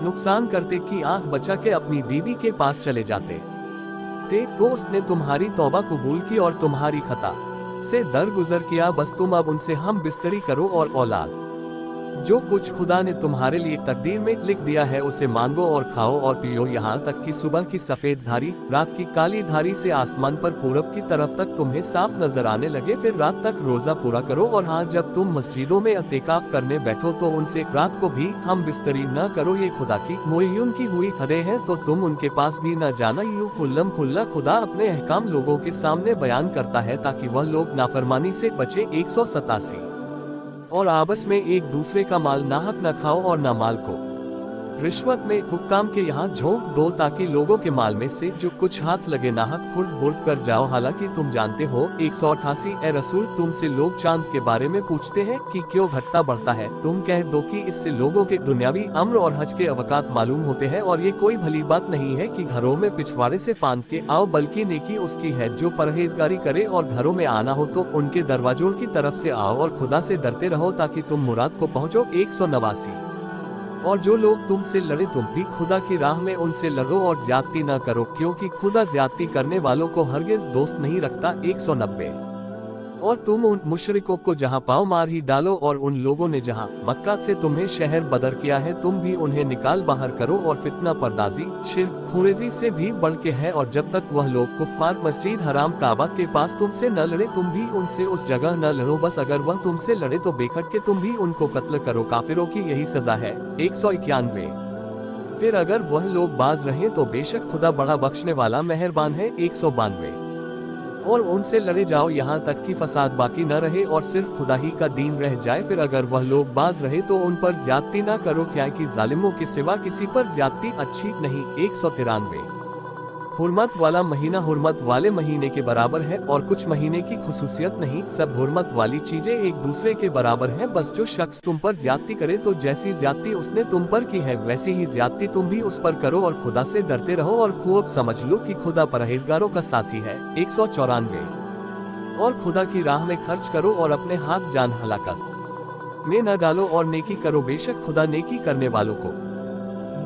नुकसान करते कि आंख बचा के अपनी बीवी के पास चले जाते थे, तो उसने तुम्हारी तौबा कबूल की और तुम्हारी खता से दरगुजर किया। बस तुम अब उनसे हम बिस्तरी करो, और औलाद जो कुछ खुदा ने तुम्हारे लिए तकदीर में लिख दिया है उसे मांगो और खाओ और पियो, यहाँ तक कि सुबह की सफेद धारी रात की काली धारी से आसमान पर पूरब की तरफ तक तुम्हें साफ नजर आने लगे। फिर रात तक रोजा पूरा करो, और हाँ, जब तुम मस्जिदों में एतेकाफ करने बैठो तो उनसे रात को भी हम बिस्तरी न करो, ये खुदा की मुय्यन की हुई हदें हैं, तो तुम उनके पास भी न जाना। यूं खुल्लम खुल्ला खुदा अपने अहकाम लोगों के सामने बयान करता है ताकि वह लोग नाफरमानी से बचे। 187। और आपस में एक दूसरे का माल नाहक न खाओ, और न माल को रिश्वत में हुक्काम के यहाँ झोंक दो, ताकि लोगों के माल में से जो कुछ हाथ लगे नाहक खुर्द बुर्द कर जाओ, हालांकि तुम जानते हो। 188। ए रसूल, तुमसे लोग चांद के बारे में पूछते हैं कि क्यों घटता बढ़ता है। तुम कह दो कि इससे लोगों के दुनियावी अम्र और हज के अवकात मालूम होते हैं, और ये कोई भली बात नहीं है कि घरों में पिछवाड़े से फांद के आओ, बल्कि नेकी उसकी है जो परहेजगारी करे, और घरों में आना हो तो उनके दरवाजों की तरफ से आओ, और खुदा से डरते रहो ताकि तुम मुराद को पहुँचो। 189। और जो लोग तुमसे लड़े तुम भी खुदा की राह में उनसे लड़ो, और ज्यादती न करो, क्योंकि खुदा ज्यादती करने वालों को हरगिज दोस्त नहीं रखता। 190। और तुम उन मुशरिकों को जहां पाओ मार ही डालो, और उन लोगों ने जहां मक्का से तुम्हें शहर बदर किया है तुम भी उन्हें निकाल बाहर करो, और फितना पर्दाजी शिर्क खुरेजी से भी बढ़ के है। और जब तक वह लोग कुफ्फार मस्जिद हराम काबा के पास तुमसे न लड़े तुम भी उनसे उस जगह न लड़ो, बस अगर वह तुमसे लड़े तो बेखट के तुम भी उनको कत्ल करो। काफिरों की यही सजा है। 191। फिर अगर वह लोग बाज रहे तो बेशक खुदा बड़ा बख्शने वाला मेहरबान है। 192। और उनसे लड़े जाओ यहाँ तक कि फसाद बाकी न रहे और सिर्फ खुदा ही का दीन रह जाए। फिर अगर वह लोग बाज रहे तो उन पर ज्यादती न करो, क्या कि जालिमों के सिवा किसी पर ज्यादती अच्छी नहीं। 193। हुर्मत वाला महीना हुर्मत वाले महीने के बराबर है, और कुछ महीने की खुसूसियत नहीं, सब हुर्मत वाली चीजें एक दूसरे के बराबर हैं। बस जो शख्स तुम पर ज्यादती करे तो जैसी ज्यादती उसने तुम पर की है वैसी ही ज्यादती तुम भी उस पर करो, और खुदा से डरते रहो, और खूब समझ लो कि खुदा परहेजगारों का साथी है। 194। और खुदा की राह में खर्च करो, और अपने हाथ जान हलाकत में न डालो, और नेकी करो, बेशक खुदा नेकी करने वालों को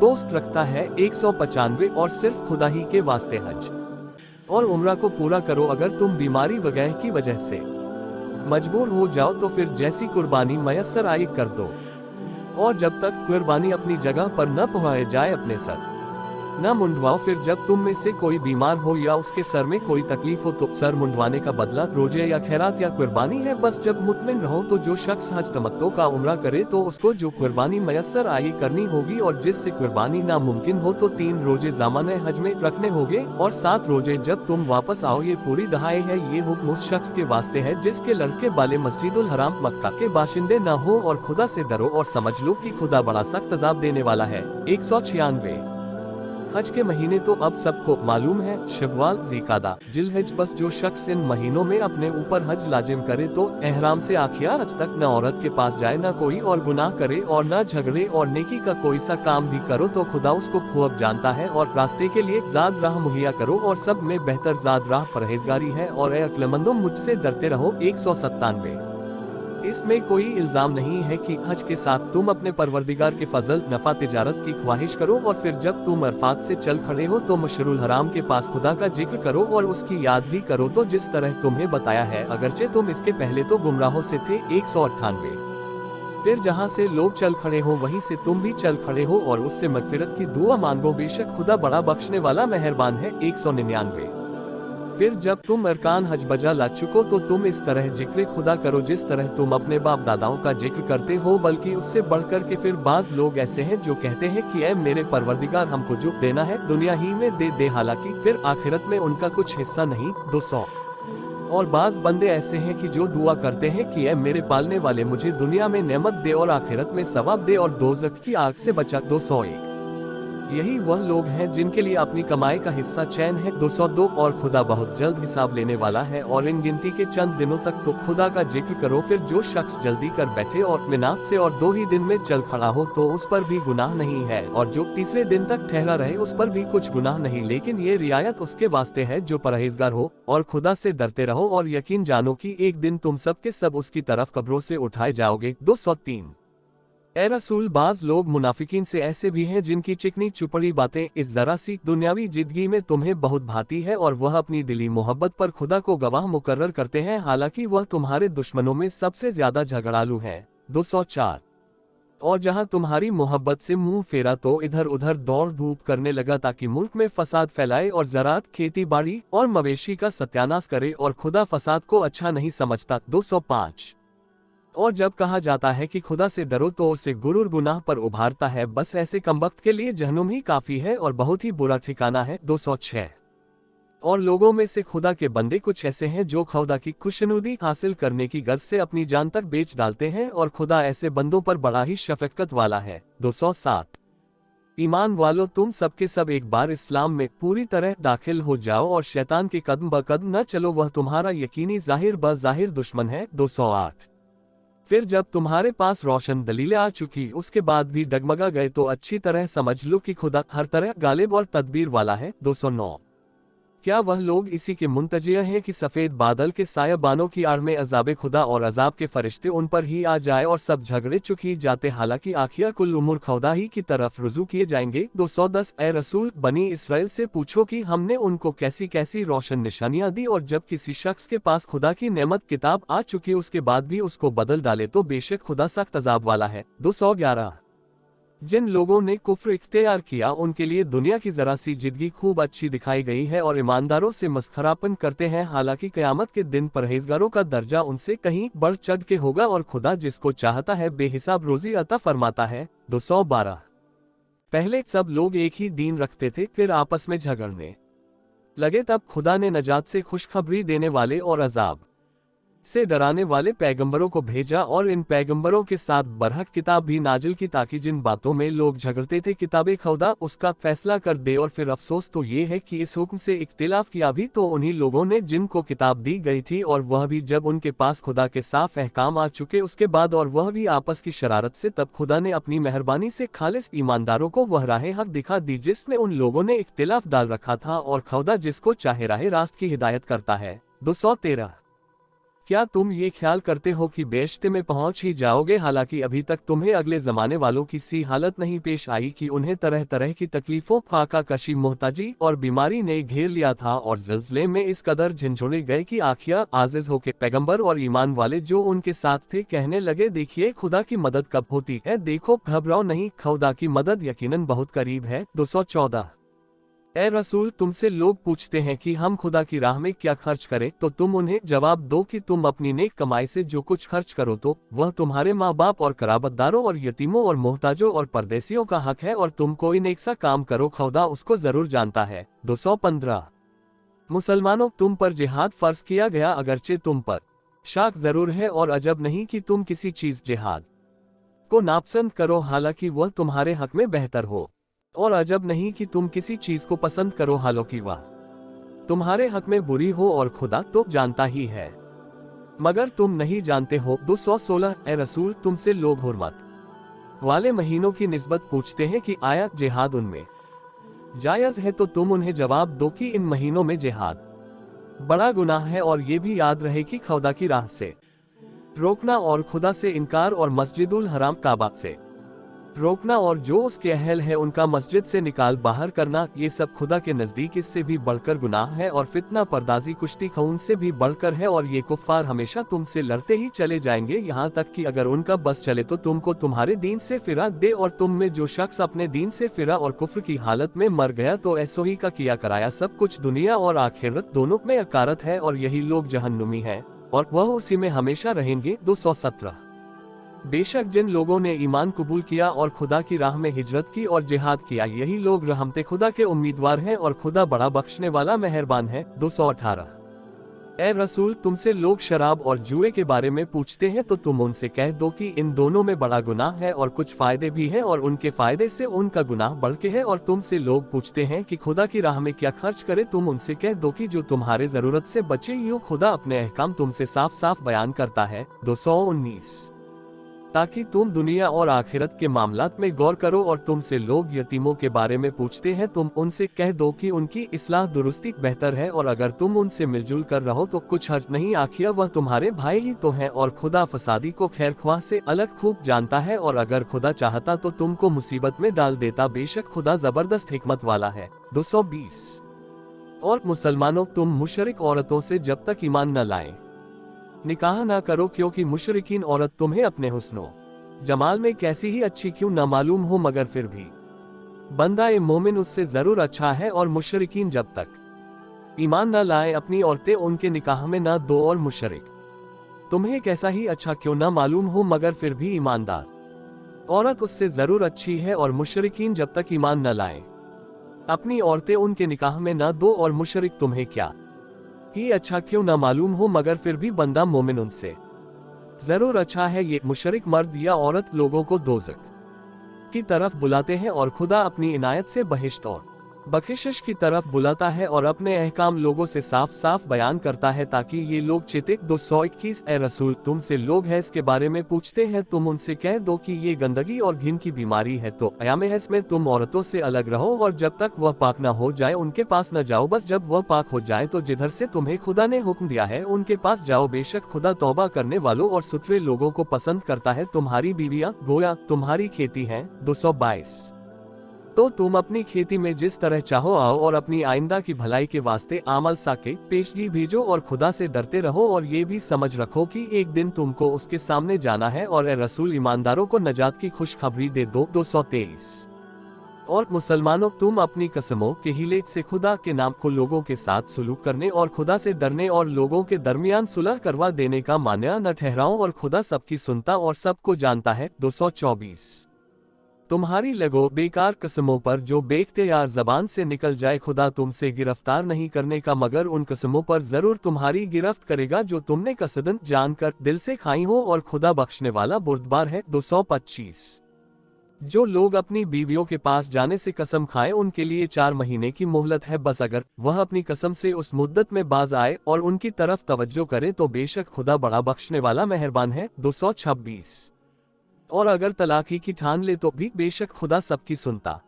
दोस्त रखता है। 195। और सिर्फ खुदा ही के वास्ते हज और उम्रा को पूरा करो। अगर तुम बीमारी वगैरह की वजह से मजबूर हो जाओ तो फिर जैसी कुर्बानी मयस्सर आई कर दो, और जब तक कुर्बानी अपनी जगह पर न पहुंच जाए अपने सर न मुंडवाओ। फिर जब तुम में से कोई बीमार हो या उसके सर में कोई तकलीफ हो तो सर मुंडवाने का बदला रोजे या खैरात या कुर्बानी है। बस जब मुतमिन रहो तो जो शख्स हज तमत्तो का उम्रा करे तो उसको जो कुर्बानी मयसर आई करनी होगी, और जिससे कुर्बानी नामुमकिन हो तो 3 रोजे ज़माने हज में रखने होंगे और 7 रोजे जब तुम वापस आओ। ये पूरी दहाई है। ये हुक्म उस शख्स के वास्ते है जिसके लड़के बाले मस्जिदुल हराम मक्का के बाशिंदे न हो, और खुदा से डरो और समझ लो कि खुदा बड़ा सख्त अजाब देने वाला है। 196। हज के महीने तो अब सबको मालूम है, शव्वाल, ज़िकादा, जिलहज। बस जो शख्स इन महीनों में अपने ऊपर हज लाजिम करे तो एहराम से आखिया हज तक न औरत के पास जाए, न कोई और गुनाह करे और न झगड़े, और नेकी का कोई सा काम भी करो तो खुदा उसको खूब जानता है। और रास्ते के लिए जाद राह मुहैया करो, और सब में बेहतर जाद राह परहेजगारी है। और ए अक्लमंदो, मुझसे डरते रहो। 197। इसमें कोई इल्जाम नहीं है कि हज के साथ तुम अपने परवरदिगार के फजल नफा तिजारत की ख्वाहिश करो, और फिर जब तुम अरफात से चल खड़े हो तो मशरुल हराम के पास खुदा का जिक्र करो और उसकी याद भी करो, तो जिस तरह तुम्हें बताया है, अगरचे तुम इसके पहले तो गुमराहों से थे। 198। फिर जहाँ से लोग चल खड़े हो वहीं से तुम भी चल खड़े हो और उससे मगफिरत की दुआ मांगो, बेशक खुदा बड़ा बख्शने वाला मेहरबान है। 199। फिर जब तुम अरकान हज बजा ला चुको तो तुम इस तरह जिक्र खुदा करो जिस तरह तुम अपने बाप दादाओं का जिक्र करते हो, बल्कि उससे बढ़कर के। फिर बाज लोग ऐसे हैं जो कहते हैं कि ऐ मेरे परवरदिगार, हमको जो देना है दुनिया ही में दे दे, हालांकि फिर आखिरत में उनका कुछ हिस्सा नहीं। 200। और बाज बंदे ऐसे हैं कि जो दुआ करते हैं कि ऐ मेरे पालने वाले, मुझे दुनिया में नेमत दे और आखिरत में सवाब दे और दोज़ख की आग से बचा। 201। यही वह लोग हैं जिनके लिए अपनी कमाई का हिस्सा चैन है। 202। और खुदा बहुत जल्द हिसाब लेने वाला है, और इन गिनती के चंद दिनों तक तो खुदा का जिक्र करो। फिर जो शख्स जल्दी कर बैठे और मिनात से और 2 ही दिन में चल खड़ा हो तो उस पर भी गुनाह नहीं है, और जो तीसरे दिन तक ठहरा रहे उस पर भी कुछ गुनाह नहीं, लेकिन ये रियायत उसके वास्ते है जो परहेजगार हो। और खुदा से डरते रहो और यकीन जानो कि एक दिन तुम सब के सब उसकी तरफ कब्रों से उठाए जाओगे। 203। ए रसूल, बाज लोग मुनाफिकीन से ऐसे भी हैं जिनकी चिकनी चुपड़ी बातें इस जरा सी दुनियावी जिंदगी में तुम्हें बहुत भाती है, और वह अपनी दिली मोहब्बत पर खुदा को गवाह मुकर्रर करते हैं, हालांकि वह तुम्हारे दुश्मनों में सबसे ज्यादा झगड़ालू हैं। 204। और जहां तुम्हारी मोहब्बत से मुंह फेरा तो इधर उधर दौड़ धूप करने लगा ताकि मुल्क में फसाद फैलाए और ज़राअत, खेती बाड़ी और मवेशी का सत्यानाश करे, और खुदा फसाद को अच्छा नहीं समझता। 205। और जब कहा जाता है कि खुदा से डरो तो उसे गुरूर गुनाह पर उभारता है, बस ऐसे कमबख्त के लिए जहन्नुम ही काफी है और बहुत ही बुरा ठिकाना है। 206। और लोगों में से खुदा के बंदे कुछ ऐसे हैं जो खुदा की खुशनुदी हासिल करने की गर्ज से अपनी जान तक बेच डालते हैं, और खुदा ऐसे बंदों पर बड़ा ही शफकत वाला है। 207। ईमान वालों, तुम सबके सब एक बार इस्लाम में पूरी तरह दाखिल हो जाओ और शैतान के कदम ब कदम न चलो, वह तुम्हारा यकीनी जाहिर ब जाहिर दुश्मन है। 208। फिर जब तुम्हारे पास रोशन दलीलें आ चुकी उसके बाद भी डगमगा गए तो अच्छी तरह समझ लो कि खुदा हर तरह गालिब और तदबीर वाला है। 209। क्या वह लोग इसी के मुंतजिर हैं कि सफ़ेद बादल के सायाबानों की आड़ में अजाब खुदा और अजाब के फरिश्ते उन पर ही आ जाए और सब झगड़े चुकी जाते, हालांकि आखिया कुल उमुर खुदा ही की तरफ रुजू किए जाएंगे। 210। ए रसूल, बनी इसराइल से पूछो कि हमने उनको कैसी कैसी रोशन निशानियां दी, और जब किसी शख्स के पास खुदा की नेमत किताब आ चुकी उसके बाद भी उसको बदल डाले तो बेशक खुदा सख्त अजाब वाला है। 211। जिन लोगों ने कुफ्र इख्तियार किया उनके लिए दुनिया की जरा सी जिंदगी खूब अच्छी दिखाई गई है और ईमानदारों से मस्खरापन करते हैं, हालांकि क़यामत के दिन परहेजगारों का दर्जा उनसे कहीं बढ़ चढ़ के होगा और खुदा जिसको चाहता है बेहिसाब रोजी अता फरमाता है। 212। पहले सब लोग एक ही दीन रखते थे, फिर आपस में झगड़ने लगे, तब खुदा ने नजात से खुशखबरी देने वाले और अजाब से डराने वाले पैगंबरों को भेजा, और इन पैगंबरों के साथ बरहक किताब भी नाजिल की ताकि जिन बातों में लोग झगड़ते थे किताब खुदा उसका फैसला कर दे। और फिर अफसोस तो ये है कि इस हुक्म से इख्तिलाफ किया भी तो उन्हीं लोगों ने जिनको किताब दी गई थी, और वह भी जब उनके पास खुदा के साफ अहकाम आ चुके उसके बाद, और वह भी आपस की शरारत से। तब खुदा ने अपनी मेहरबानी से खालिस ईमानदारों को वह राह हक दिखा दी जिसमें उन लोगों ने इख्तिलाफ डाल रखा था, और खुदा जिसको चाहे राह रास्त की हिदायत करता है। 213। क्या तुम ये ख्याल करते हो कि बेश्ते में पहुंच ही जाओगे, हालांकि अभी तक तुम्हें अगले ज़माने वालों की सी हालत नहीं पेश आई कि उन्हें तरह तरह की तकलीफ़ों, फाका कशी, मोहताजी और बीमारी ने घेर लिया था, और ज़िलज़ले में इस कदर झंझोड़े गए कि आखिया आजिज़ होके पैगंबर और ईमान वाले जो उनके साथ थे कहने लगे, देखिए खुदा की मदद कब होती है, देखो घबराओ नहीं, खुदा की मदद यकीनन बहुत करीब है। 214। ए रसूल, तुमसे लोग पूछते हैं कि हम खुदा की राह में क्या खर्च करें, तो तुम उन्हें जवाब दो कि तुम अपनी नेक कमाई से जो कुछ खर्च करो तो वह तुम्हारे माँ बाप और कराबतदारों और यतीमों और मोहताजों और परदेसियों का हक है, और तुम कोई नेक सा काम करो, खुदा उसको जरूर जानता है। 215। मुसलमानों, तुम पर जिहाद फर्ज किया गया, अगरचे तुम पर शक जरूर है, और अजब नहीं कि तुम किसी चीज जिहाद को नापसंद करो, हालांकि वह तुम्हारे हक में बेहतर हो, और अजब नहीं कि तुम किसी चीज को पसंद करो हालांकि वह तुम्हारे हक में बुरी हो, और खुदा तो जानता ही है मगर तुम नहीं जानते हो। 216। ए रसूल, तुमसे लोग हुर्मत वाले महीनों की निस्बत पूछते हैं कि आया जिहाद उनमें जायज है, तो तुम उन्हें जवाब दो कि इन महीनों में जिहाद बड़ा गुनाह है, और ये भी याद रहे कि खुदा की राह से रोकना और खुदा से इनकार और मस्जिदुल हराम काबा से रोकना और जो उसके अहल है उनका मस्जिद से निकाल बाहर करना, ये सब खुदा के नजदीक इससे भी बढ़कर गुनाह है, और फितना पर्दाजी कुश्ती खून से भी बढ़कर है, और ये कुफ्फार हमेशा तुमसे लड़ते ही चले जाएंगे, यहाँ तक कि अगर उनका बस चले तो तुमको तुम्हारे दीन से फिरा दे, और तुम में जो शख्स अपने दीन से फिरा और कुफ्र की हालत में मर गया तो ऐसो ही का किया कराया सब कुछ दुनिया और आखिरत दोनों में अकारत है, और यही लोग जहन्नुमी है और वह उसी में हमेशा रहेंगे। 217। बेशक जिन लोगों ने ईमान कबूल किया और खुदा की राह में हिजरत की और जिहाद किया, यही लोग रहमते खुदा के उम्मीदवार हैं, और खुदा बड़ा बख्शने वाला मेहरबान है। 218। ए रसूल, तुमसे लोग शराब और जुए के बारे में पूछते हैं, तो तुम उनसे कह दो कि इन दोनों में बड़ा गुनाह है, और कुछ फायदे भी हैं, और उनके फायदे से उनका गुनाह बढ़ के है। और तुमसे लोग पूछते हैं कि खुदा की राह में क्या खर्च करे, तुम उनसे कह दो कि जो तुम्हारे जरूरत से बचे, यूं खुदा अपने अहकाम तुमसे साफ साफ बयान करता है। 219। ताकि तुम दुनिया और आखिरत के मामलात में गौर करो, और तुमसे लोग यतीमों के बारे में पूछते हैं, तुम उनसे कह दो कि उनकी इस्लाह दुरुस्ती बेहतर है, और अगर तुम उनसे मिलजुल कर रहो तो कुछ हर्ज नहीं, आखिर वह तुम्हारे भाई ही तो हैं, और खुदा फसादी को खैरख्वाह से अलग खूब जानता है, और अगर खुदा चाहता तो तुमको मुसीबत में डाल देता, बेशक खुदा जबरदस्त हिकमत वाला है। 220। और मुसलमानों, तुम मुशरिक औरतों से जब तक ईमान न लाएं निकाह ना करो, क्योंकि मुशरिकीन औरत तुम्हें अपने हुस्नो जमाल में कैसी ही अच्छी क्यों न मालूम हो, मगर फिर भी बंदा ए मोमिन उससे जरूर अच्छा है, और मुशरिकीन जब तक ईमान न लाए अपनी औरतें उनके निकाह में न दो, और मुशरिक तुम्हें कैसा ही अच्छा क्यों न मालूम हो, मगर फिर भी ईमानदार औरत उससे जरूर अच्छी है, और मुशरिकीन जब तक ईमान न लाए अपनी औरतें उनके निकाह में न दो, और मुशरिक तुम्हें क्या ही अच्छा क्यों न मालूम हो, मगर फिर भी बंदा मोमिन उनसे जरूर अच्छा है। ये मुशरिक मर्द या औरत लोगों को दोज़ख की तरफ बुलाते हैं, और खुदा अपनी इनायत से बहिश्त और बख्शिश की तरफ बुलाता है, और अपने अहकाम लोगों से साफ साफ बयान करता है, ताकि ये लोग चिते। 221। ए रसूल, तुमसे लोग हैज़ के बारे में पूछते हैं, तुम उनसे कह दो कि ये गंदगी और घिन की बीमारी है, तो अयाम हैज़ में तुम औरतों से अलग रहो, और जब तक वह पाक न हो जाए उनके पास न जाओ, बस जब वह पाक हो जाए तो जिधर से तुम्हें खुदा ने हुक्म दिया है उनके पास जाओ, बेशक खुदा तौबा करने वालों और सुथरे लोगों को पसंद करता है। तुम्हारी बीवियां गोया तुम्हारी खेती हैं। 222। तो तुम अपनी खेती में जिस तरह चाहो आओ, और अपनी आइंदा की भलाई के वास्ते आमल साके पेशगी भेजो, और खुदा से डरते रहो, और ये भी समझ रखो कि एक दिन तुमको उसके सामने जाना है, और ए रसूल, ईमानदारों को नजात की खुशखबरी दे दो। 223। और मुसलमानों, तुम अपनी कसमों के हीले से खुदा के नाम को लोगों के साथ सुलूक करने और खुदा से डरने और लोगों के दरमियान सुलह करवा देने का मान्या न ठहराओ, और खुदा सबकी सुनता और सबको जानता है। 224। तुम्हारी लगो बेकार कसमों पर जो बेख्तियार जबान से निकल जाए, खुदा तुमसे गिरफ्तार नहीं करने का, मगर उन कसमों पर जरूर तुम्हारी गिरफ्त करेगा जो तुमने कसदन जानकर दिल से खाई हो, और खुदा बख्शने वाला बुर्दबार है। 225। जो लोग अपनी बीवियों के पास जाने से कसम खाएं, उनके लिए 4 महीने की मोहलत है, बस अगर वह अपनी कसम से उस मुद्दत में बाज आए और उनकी तरफ तवज्जो करे तो बेशक खुदा बड़ा बख्शने वाला मेहरबान है। 226। और अगर तलाकी की ठान ले तो भी बेशक खुदा सबकी सुनता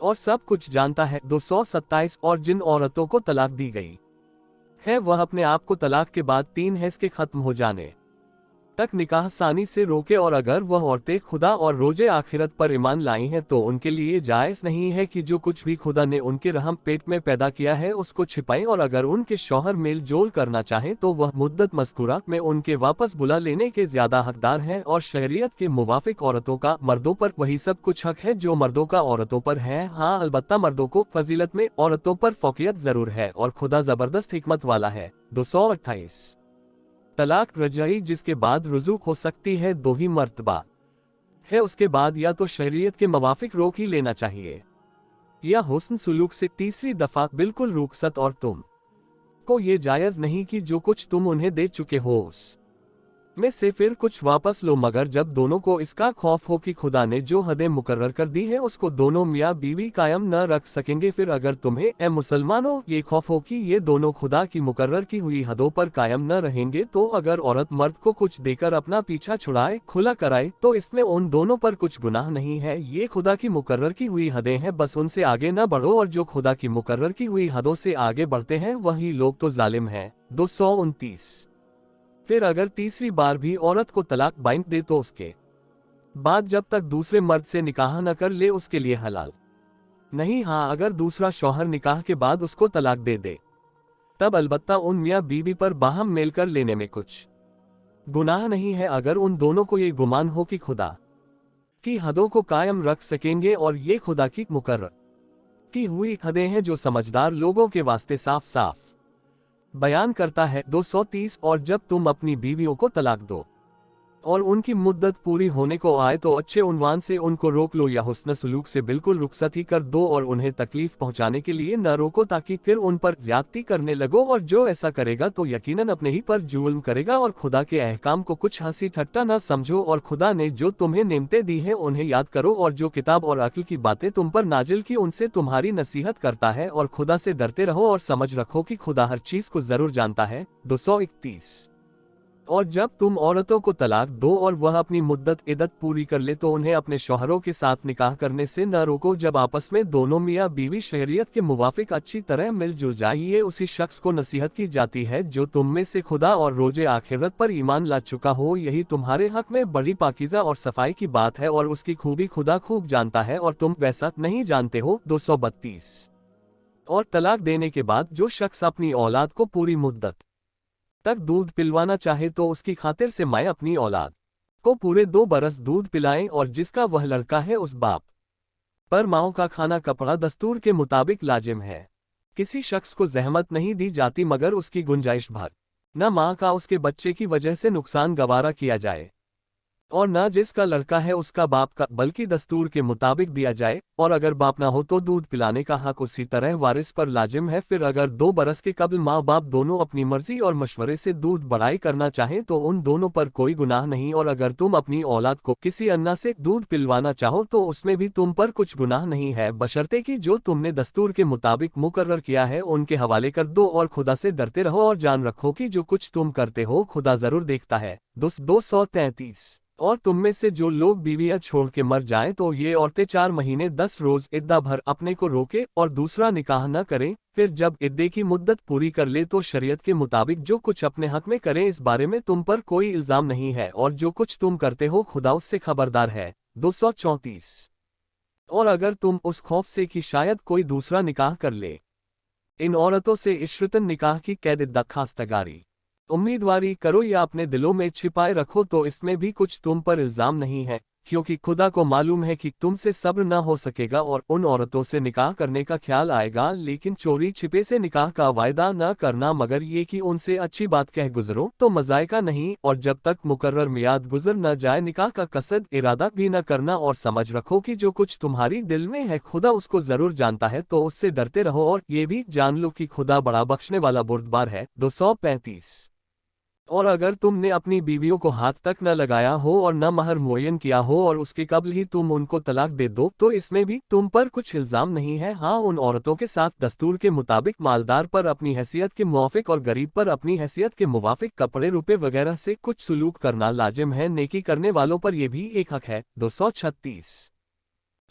और सब कुछ जानता है। 227। और जिन औरतों को तलाक दी गई है वह अपने आप को तलाक के बाद 3 हैज़ के खत्म हो जाने तक निकाह सानी से रोके, और अगर वह औरतें खुदा और रोजे आखिरत पर ईमान लाई हैं तो उनके लिए जायज़ नहीं है कि जो कुछ भी खुदा ने उनके रहम पेट में पैदा किया है उसको छिपाएं, और अगर उनके शौहर मेल जोल करना चाहें तो वह मुद्दत मज़कूरा में उनके वापस बुला लेने के ज्यादा हकदार हैं। और शरीयत के मुवाफिक औरतों का मर्दों पर वही सब कुछ हक है जो मर्दों का औरतों पर है। हाँ, अलबत्ता मर्दों को फजीलत में औरतों पर फौकियत जरूर है और खुदा जबरदस्त हिकमत वाला है। 228 तलाक रजाई, जिसके बाद रुजू हो सकती है, दो ही मर्तबा है। उसके बाद या तो शरीयत के मुवाफिक रोक ही लेना चाहिए या हुस्न सुलूक से तीसरी दफा बिल्कुल रुखसत, और तुम को ये जायज नहीं कि जो कुछ तुम उन्हें दे चुके हो उस में से फिर कुछ वापस लो, मगर जब दोनों को इसका खौफ हो कि खुदा ने जो हदें मुकर्रर कर दी है उसको दोनों मियाँ बीवी कायम न रख सकेंगे। फिर अगर तुम्हें ए मुसलमानों ये खौफ हो कि ये दोनों खुदा की मुकर्रर की हुई हदों पर कायम न रहेंगे, तो अगर औरत मर्द को कुछ देकर अपना पीछा छुड़ाए, खुला कराए, तो इसमें उन दोनों पर कुछ गुनाह नहीं है। ये खुदा की मुकर्रर की हुई हदें हैं, बस उनसे आगे न बढ़ो, और जो खुदा की मुकर्रर की हुई हदों से आगे बढ़ते हैं वही लोग तो जालिम हैं। 229 फिर अगर तीसरी बार भी औरत को तलाक बाइंद दे तो उसके बाद जब तक दूसरे मर्द से निकाह न कर ले उसके लिए हलाल नहीं। हाँ, अगर दूसरा शौहर निकाह के बाद उसको तलाक दे दे तब अलबत्ता उन मियाँ बीवी पर बाहम मेल कर लेने में कुछ गुनाह नहीं है, अगर उन दोनों को ये गुमान हो कि खुदा की हदों को कायम रख सकेंगे, और ये खुदा की मुकर्रर की हुई हदें हैं जो समझदार लोगों के वास्ते साफ साफ बयान करता है। 230 और जब तुम अपनी बीवियों को तलाक दो और उनकी मुद्दत पूरी होने को आए तो अच्छे उन्वान से उनको रोक लो या हुस्न सलूक से बिल्कुल रुखसत ही कर दो, और उन्हें तकलीफ पहुंचाने के लिए न रोको ताकि फिर उन पर ज्यादती करने लगो, और जो ऐसा करेगा तो यकीनन अपने ही पर जुल्म करेगा। और खुदा के अहकाम को कुछ हंसी ठट्टा न समझो, और खुदा ने जो तुम्हें नेमतें दी हैं उन्हें याद करो, और जो किताब और अक्ल की बातें तुम पर नाजिल की उनसे तुम्हारी नसीहत करता है, और खुदा से डरते रहो और समझ रखो कि खुदा हर चीज को जरूर जानता है। 231 और जब तुम औरतों को तलाक दो और वह अपनी मुद्दत इद्दत पूरी कर ले तो उन्हें अपने शौहरों के साथ निकाह करने से न रोको जब आपस में दोनों मियाँ बीवी शरीयत के मुवाफिक अच्छी तरह मिलजुल जाए। ये उसी शख्स को नसीहत की जाती है जो तुम में से खुदा और रोजे आखिरत पर ईमान ला चुका हो। यही तुम्हारे हक में बड़ी पाकीज़ा और सफाई की बात है, और उसकी खूबी खुदा खूब जानता है और तुम वैसा नहीं जानते हो। 232 और तलाक देने के बाद जो शख्स अपनी औलाद को पूरी मुद्दत तक दूध पिलवाना चाहे तो उसकी खातिर से माँ अपनी औलाद को पूरे 2 बरस दूध पिलाएं, और जिसका वह लड़का है उस बाप पर माओ का खाना कपड़ा दस्तूर के मुताबिक लाजिम है। किसी शख्स को जहमत नहीं दी जाती मगर उसकी गुंजाइश भर, न माँ का उसके बच्चे की वजह से नुकसान गवारा किया जाए और न जिसका लड़का है उसका बाप का, बल्कि दस्तूर के मुताबिक दिया जाए। और अगर बाप ना हो तो दूध पिलाने का हक उसी तरह वारिस पर लाजिम है। फिर अगर 2 बरस के कबल माँ बाप दोनों अपनी मर्जी और मशवरे से दूध बढ़ाई करना चाहें तो उन दोनों पर कोई गुनाह नहीं, और अगर तुम अपनी औलाद को किसी अन्ना से दूध पिलवाना चाहो तो उसमें भी तुम पर कुछ गुनाह नहीं है, बशर्ते कि जो तुमने दस्तूर के मुताबिक मुकर्रर किया है उनके हवाले कर दो। और खुदा से डरते रहो और जान रखो कि जो कुछ तुम करते हो खुदा जरूर देखता है। 233 और तुम में से जो लोग बीवियां छोड़ के मर जाएं तो ये औरतें 4 महीने 10 रोज इद्दा भर अपने को रोके और दूसरा निकाह न करें। फिर जब इद्दे की मुद्दत पूरी कर ले तो शरीयत के मुताबिक जो कुछ अपने हक में करें, इस बारे में तुम पर कोई इल्जाम नहीं है, और जो कुछ तुम करते हो खुदा उससे खबरदार है। 234 और अगर तुम उस खौफ से कि शायद कोई दूसरा निकाह कर ले, इन औरतों से इश्रतन निकाह की कैद खास्तगारी उम्मीदवारी करो या अपने दिलों में छिपाए रखो तो इसमें भी कुछ तुम पर इल्जाम नहीं है, क्योंकि खुदा को मालूम है कि तुमसे सब्र न हो सकेगा और उन औरतों से निकाह करने का ख्याल आएगा, लेकिन चोरी छिपे से निकाह का वायदा न करना, मगर ये कि उनसे अच्छी बात कह गुजरो तो मजायका नहीं। और जब तक मुकर्रर मियाद गुजर न जाए निकाह का कसद इरादा भी न करना, और समझ रखो कि जो कुछ तुम्हारी दिल में है खुदा उसको जरूर जानता है, तो उससे डरते रहो और ये भी जान लो कि खुदा बड़ा बख्शने वाला बुर्दबार है। 235 और अगर तुमने अपनी बीवियों को हाथ तक न लगाया हो और न महर मुअय्यन किया हो और उसके कबल ही तुम उनको तलाक दे दो तो इसमें भी तुम पर कुछ इल्जाम नहीं है। हाँ, उन औरतों के साथ दस्तूर के मुताबिक मालदार पर अपनी हैसियत के मुवाफिक और गरीब पर अपनी हैसियत के मुवाफिक कपड़े रुपए वगैरह से कुछ सुलूक करना लाजिम है। नेकी करने वालों पर यह भी एक हक है। 236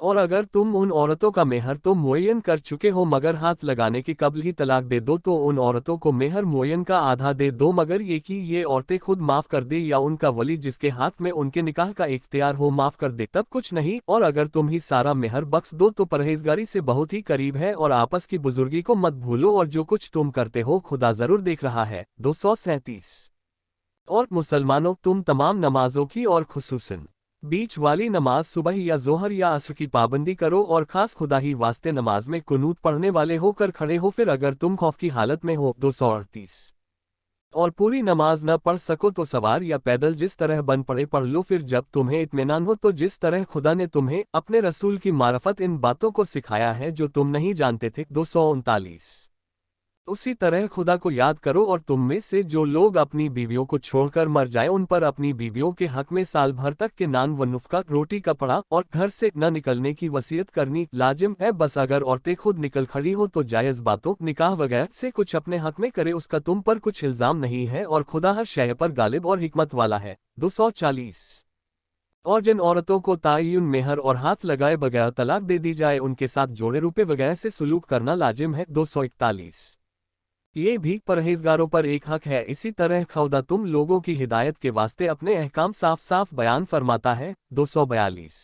और अगर तुम उन औरतों का मेहर तो मुअय्यन कर चुके हो मगर हाथ लगाने के कबल ही तलाक दे दो तो उन औरतों को मेहर मुअय्यन का आधा दे दो मगर ये कि ये औरतें खुद माफ कर दे या उनका वली जिसके हाथ में उनके निकाह का इख्तियार हो माफ कर दे तब कुछ नहीं। और अगर तुम ही सारा मेहर बख्श दो तो परहेजगारी से बहुत ही करीब है और आपस की बुजुर्गी को मत भूलो और जो कुछ तुम करते हो खुदा जरूर देख रहा है। 237। और मुसलमानों तुम तमाम नमाजों की और खुसूसन बीच वाली नमाज सुबह या जोहर या असर की पाबंदी करो और खास खुदा ही वास्ते नमाज में कुनूत पढ़ने वाले होकर खड़े हो। फिर अगर तुम खौफ की हालत में हो 238 और पूरी नमाज न पढ़ सको तो सवार या पैदल जिस तरह बन पड़े पढ़ लो। फिर जब तुम्हें इत्मीनान हो तो जिस तरह खुदा ने तुम्हें अपने रसूल की मारफत इन बातों को सिखाया है जो तुम नहीं जानते थे। 239 उसी तरह खुदा को याद करो और तुम में से जो लोग अपनी बीवियों को छोड़कर मर जाए उन पर अपनी बीवियों के हक में साल भर तक के नान व नुफ्का रोटी कपड़ा और घर से न निकलने की वसीयत करनी लाजिम है। बस अगर औरतें खुद निकल खड़ी हो तो जायज़ बातों निकाह वगैरह से कुछ अपने हक में करे उसका तुम पर कुछ इल्जाम नहीं है और खुदा हर शय पर गालिब और हिकमत वाला है। 240 और जिन औरतों को ताय्युन मेहर और हाथ लगाए बगैर तलाक दे दी जाए उनके साथ जोड़े रुपए वगैरह से सुलूक करना लाजिम है। 241 ये भी परहेजगारों पर एक हक है। इसी तरह खुदा तुम लोगों की हिदायत के वास्ते अपने अहकाम साफ साफ बयान फरमाता है। 242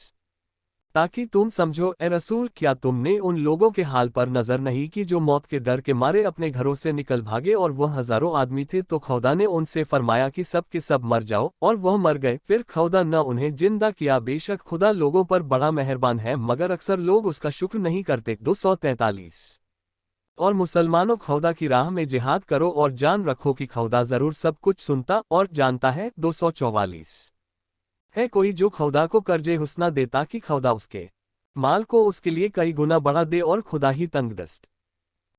ताकि तुम समझो ए रसूल क्या तुमने उन लोगों के हाल पर नजर नहीं की जो मौत के डर के मारे अपने घरों से निकल भागे और वह हजारों आदमी थे तो खुदा ने उनसे फरमाया कि सब के सब मर जाओ और वह मर गए। फिर खुदा न उन्हें जिंदा किया। बेशक खुदा लोगों पर बड़ा मेहरबान है मगर अक्सर लोग उसका शुक्र नहीं करते। 243 और मुसलमानों खुदा की राह में जिहाद करो और जान रखो कि खुदा जरूर सब कुछ सुनता और जानता है। 244 है कोई जो खुदा को कर्जे हुस्ना दे ताकि खुदा उसके माल को उसके लिए कई गुना बढ़ा दे और खुदा ही तंगदस्त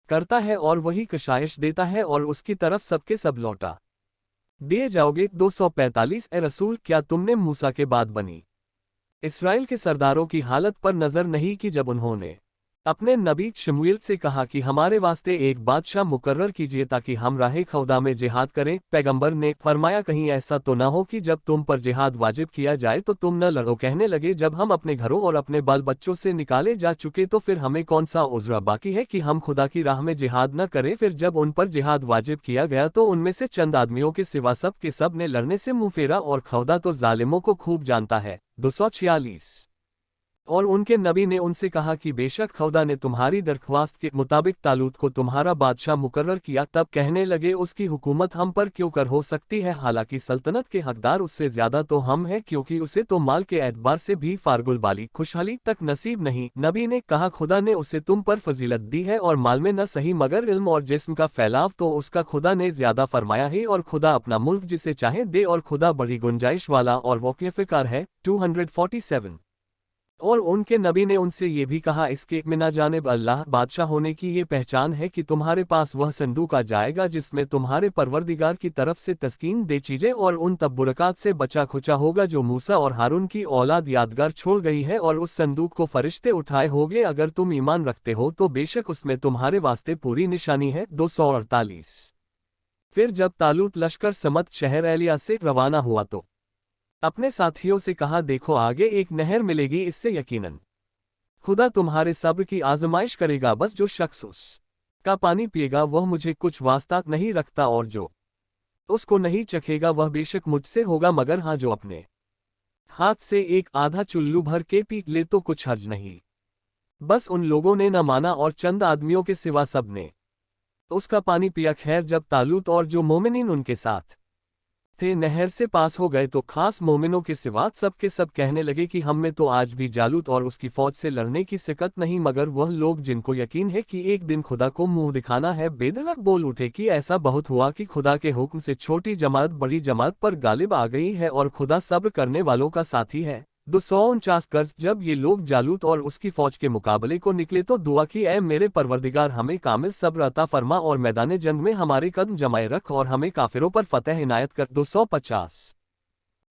करता है और वही कशाइश देता है और उसकी तरफ सबके सब लौटा दिए जाओगे। 245 ए रसूल क्या तुमने मूसा के बाद बनी इसराइल के सरदारों की हालत पर नजर नहीं की जब उन्होंने अपने नबी शमूएल से कहा कि हमारे वास्ते एक बादशाह मुकर्रर कीजिए ताकि हम राहे खुदा में जिहाद करें। पैगंबर ने फरमाया कहीं ऐसा तो न हो कि जब तुम पर जिहाद वाजिब किया जाए तो तुम न लड़ो। कहने लगे जब हम अपने घरों और अपने बाल बच्चों से निकाले जा चुके तो फिर हमें कौन सा उज़्र बाकी है कि हम खुदा की राह में जिहाद न करें। फिर जब उन पर जिहाद वाजिब किया गया तो उनमें से चंद आदमियों के सिवा सब के सब ने लड़ने से मुंह फेरा और खुदा तो जालिमों को खूब जानता है। 246 और उनके नबी ने उनसे कहा कि बेशक खुदा ने तुम्हारी दरख्वास्त के मुताबिक तालूत को तुम्हारा बादशाह मुकर्रर किया। तब कहने लगे उसकी हुकूमत हम पर क्यों कर हो सकती है हालांकि सल्तनत के हकदार उससे ज्यादा तो हम हैं क्योंकि उसे तो माल के एतबार से भी फारगुल बाली खुशहाली तक नसीब नहीं। नबी ने कहा खुदा ने उसे तुम पर फजीलत दी है और माल में न सही मगर इल्म और जिस्म का फैलाव तो उसका खुदा ने ज्यादा फरमाया है और खुदा अपना मुल्क जिसे चाहे दे और खुदा बड़ी गुंजाइश वाला और वक़ीफ़कार है। 247 और उनके नबी ने उनसे ये भी कहा इसके मिना जानिब अल्लाह बादशाह होने की ये पहचान है कि तुम्हारे पास वह संदूक आ जाएगा जिसमें तुम्हारे परवरदिगार की तरफ से तस्कीन दे चीजें और उन तब्बुरकात से बचा खुचा होगा जो मूसा और हारून की औलाद यादगार छोड़ गई है और उस संदूक को फरिश्ते उठाए होंगे। अगर तुम ईमान रखते हो तो बेशक उसमें तुम्हारे वास्ते पूरी निशानी है। 248 फिर जब तालूत लश्कर समत शहर एलिया से रवाना हुआ तो अपने साथियों से कहा देखो आगे एक नहर मिलेगी इससे यकीनन खुदा तुम्हारे सब्र की आजमाइश करेगा। बस जो शख्स उस का पानी पिएगा वह मुझे कुछ वास्ता नहीं रखता और जो उसको नहीं चखेगा वह बेशक मुझसे होगा मगर हाँ जो अपने हाथ से एक आधा चुल्लू भर के पी ले तो कुछ हर्ज नहीं। बस उन लोगों ने न माना और चंद आदमियों के सिवा सब ने उसका पानी पिया। खैर जब तालूत और जो मोमिनीन उनके साथ थे नहर से पास हो गए तो खास मोमिनों के सिवा सब के सब कहने लगे कि हम में तो आज भी जालूत और उसकी फौज से लड़ने की सिकत नहीं मगर वह लोग जिनको यकीन है कि एक दिन खुदा को मुंह दिखाना है बेधड़क बोल उठे कि ऐसा बहुत हुआ कि खुदा के हुक्म से छोटी जमात बड़ी जमात पर गालिब आ गई है और खुदा सब्र करने वालों का साथी है। 249 कर्ज जब ये लोग जालूत और उसकी फौज के मुकाबले को निकले तो दुआ की ऐ मेरे परवरदिगार हमें कामिल सब्र अता फरमा और मैदान जंग में हमारे कदम जमाए रख और हमें काफिरों पर फतह इनायत कर। 250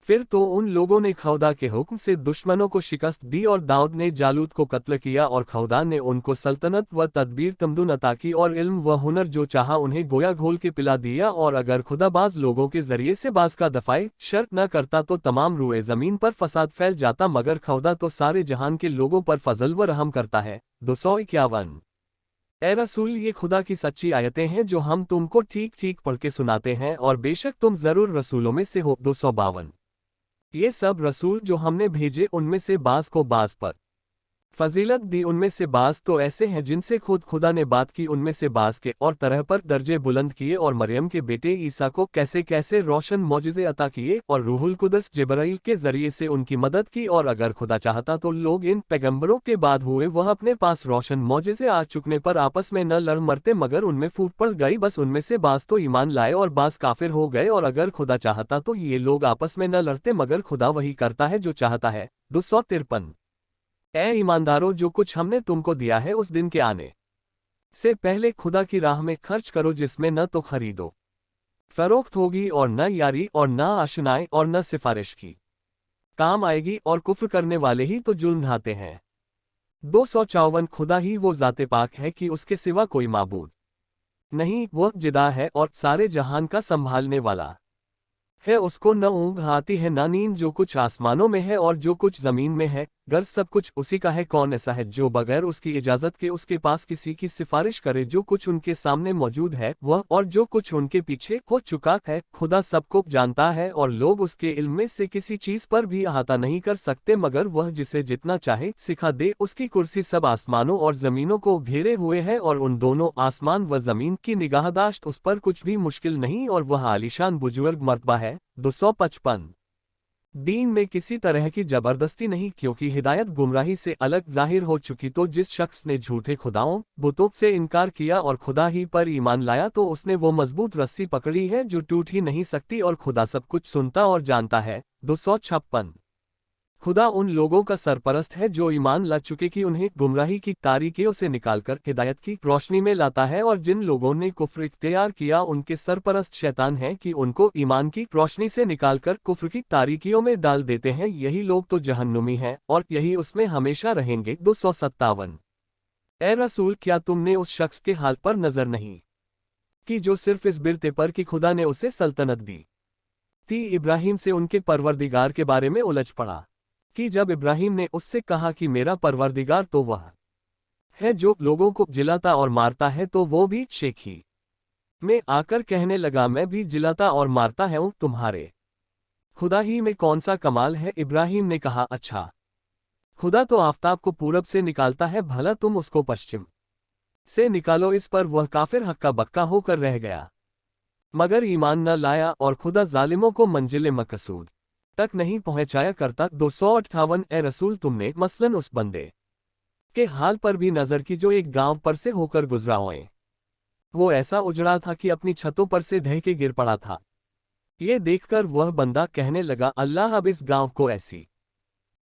फिर तो उन लोगों ने खुदा के हुक्म से दुश्मनों को शिकस्त दी और दाऊद ने जालूत को कत्ल किया और खुदा ने उनको सल्तनत व तदबीर तमदुन अता की और इल्म व हुनर जो चाहा उन्हें गोया घोल के पिला दिया। और अगर खुदा बाज लोगों के जरिए से बाज का दफाई शर्त न करता तो तमाम रुए ज़मीन पर फसाद फैल जाता, मगर खुदा तो सारे जहान के लोगों पर फजल व रहम करता है। 251। ए रसूल, ये खुदा की सच्ची आयतें हैं जो हम तुमको ठीक ठीक पढ़ के सुनाते हैं और बेशक तुम जरूर रसूलों में से हो। 252। ये सब रसूल जो हमने भेजे उनमें से बाज को बाज पर फजीलत दी, उनमें से बाज तो ऐसे हैं जिनसे खुद खुदा ने बात की, उनमें से बाज के और तरह पर दर्जे बुलंद किए और मरियम के बेटे ईसा को कैसे कैसे रोशन मौजिज़े अता किए और रूहुल कुदस जिब्राईल के जरिए से उनकी मदद की। और अगर खुदा चाहता तो लोग इन पैगंबरों के बाद हुए वह अपने पास रोशन मौजिज़े आ चुकने पर आपस में न लड़ मरते, मगर उनमें फूट पड़ गई। बस उनमें से बाज तो ईमान लाए और बाज काफिर हो गए। और अगर खुदा चाहता तो ये लोग आपस में न लड़ते, मगर खुदा वही करता है जो चाहता है। 253। ए ईमानदारों, जो कुछ हमने तुमको दिया है उस दिन के आने से पहले खुदा की राह में खर्च करो, जिसमें न तो खरीदो फरोख्त होगी और न यारी और न आशनाई और न सिफारिश की काम आएगी, और कुफ्र करने वाले ही तो जुल्म ढाते हैं। 254। खुदा ही वो ज़ाते पाक है कि उसके सिवा कोई माबूद नहीं, वह जिदा है और सारे जहान का संभालने वाला है। उसको न ऊँघ आती है न नींद, जो कुछ आसमानों में है और जो कुछ जमीन में है, गर्ज सब कुछ उसी का है। कौन ऐसा है जो बगैर उसकी इजाजत के उसके पास किसी की सिफारिश करे? जो कुछ उनके सामने मौजूद है वह और जो कुछ उनके पीछे हो चुका है, खुदा सबको जानता है और लोग उसके इल्म में से किसी चीज पर भी अहाता नहीं कर सकते, मगर वह जिसे जितना चाहे सिखा दे। उसकी कुर्सी सब आसमानों और जमीनों को घेरे हुए है और उन दोनों आसमान व जमीन की निगाहदाश्त उस पर कुछ भी मुश्किल नहीं, और वह आलीशान बुजुर्ग मर्तबा है। 255। दीन में किसी तरह की जबरदस्ती नहीं, क्योंकि हिदायत गुमराही से अलग जाहिर हो चुकी। तो जिस शख्स ने झूठे खुदाओं बुतों से इनकार किया और खुदा ही पर ईमान लाया, तो उसने वो मजबूत रस्सी पकड़ी है जो टूट ही नहीं सकती, और खुदा सब कुछ सुनता और जानता है। 256। खुदा उन लोगों का सरपरस्त है जो ईमान ला चुके कि उन्हें गुमराही की तारीकियों से निकालकर हिदायत की रोशनी में लाता है, और जिन लोगों ने कुफ्र इख्तियार किया उनके सरपरस्त शैतान है कि उनको ईमान की रोशनी से निकालकर कुफ्र की तारीकियों में डाल देते हैं। यही लोग तो जहन्नुमी हैं और यही उसमें हमेशा रहेंगे। 257। ए रसूल, क्या तुमने उस शख्स के हाल पर नजर नहीं कि जो सिर्फ इस बिरते पर कि खुदा ने उसे सल्तनत दी थी, इब्राहिम से उनके परवरदिगार के बारे में उलझ पड़ा कि जब इब्राहिम ने उससे कहा कि मेरा परवरदिगार तो वह है जो लोगों को जिलाता और मारता है, तो वो भी शेखी में आकर कहने लगा मैं भी जिलाता और मारता हूं, तुम्हारे खुदा ही में कौन सा कमाल है? इब्राहिम ने कहा अच्छा, खुदा तो आफताब को पूरब से निकालता है, भला तुम उसको पश्चिम से निकालो। इस पर वह काफिर हक्का बक्का होकर रह गया, मगर ईमान न लाया, और खुदा जालिमों को मंजिल मकसूद तक नहीं पहुंचाया करता। 258। ए रसूल, तुमने मसलन उस बंदे के हाल पर भी नजर की जो एक गांव पर से होकर गुजरा होए। वो ऐसा उजड़ा था कि अपनी छतों पर से ढह के गिर पड़ा था। ये देखकर वह बंदा कहने लगा अल्लाह अब इस गांव को ऐसी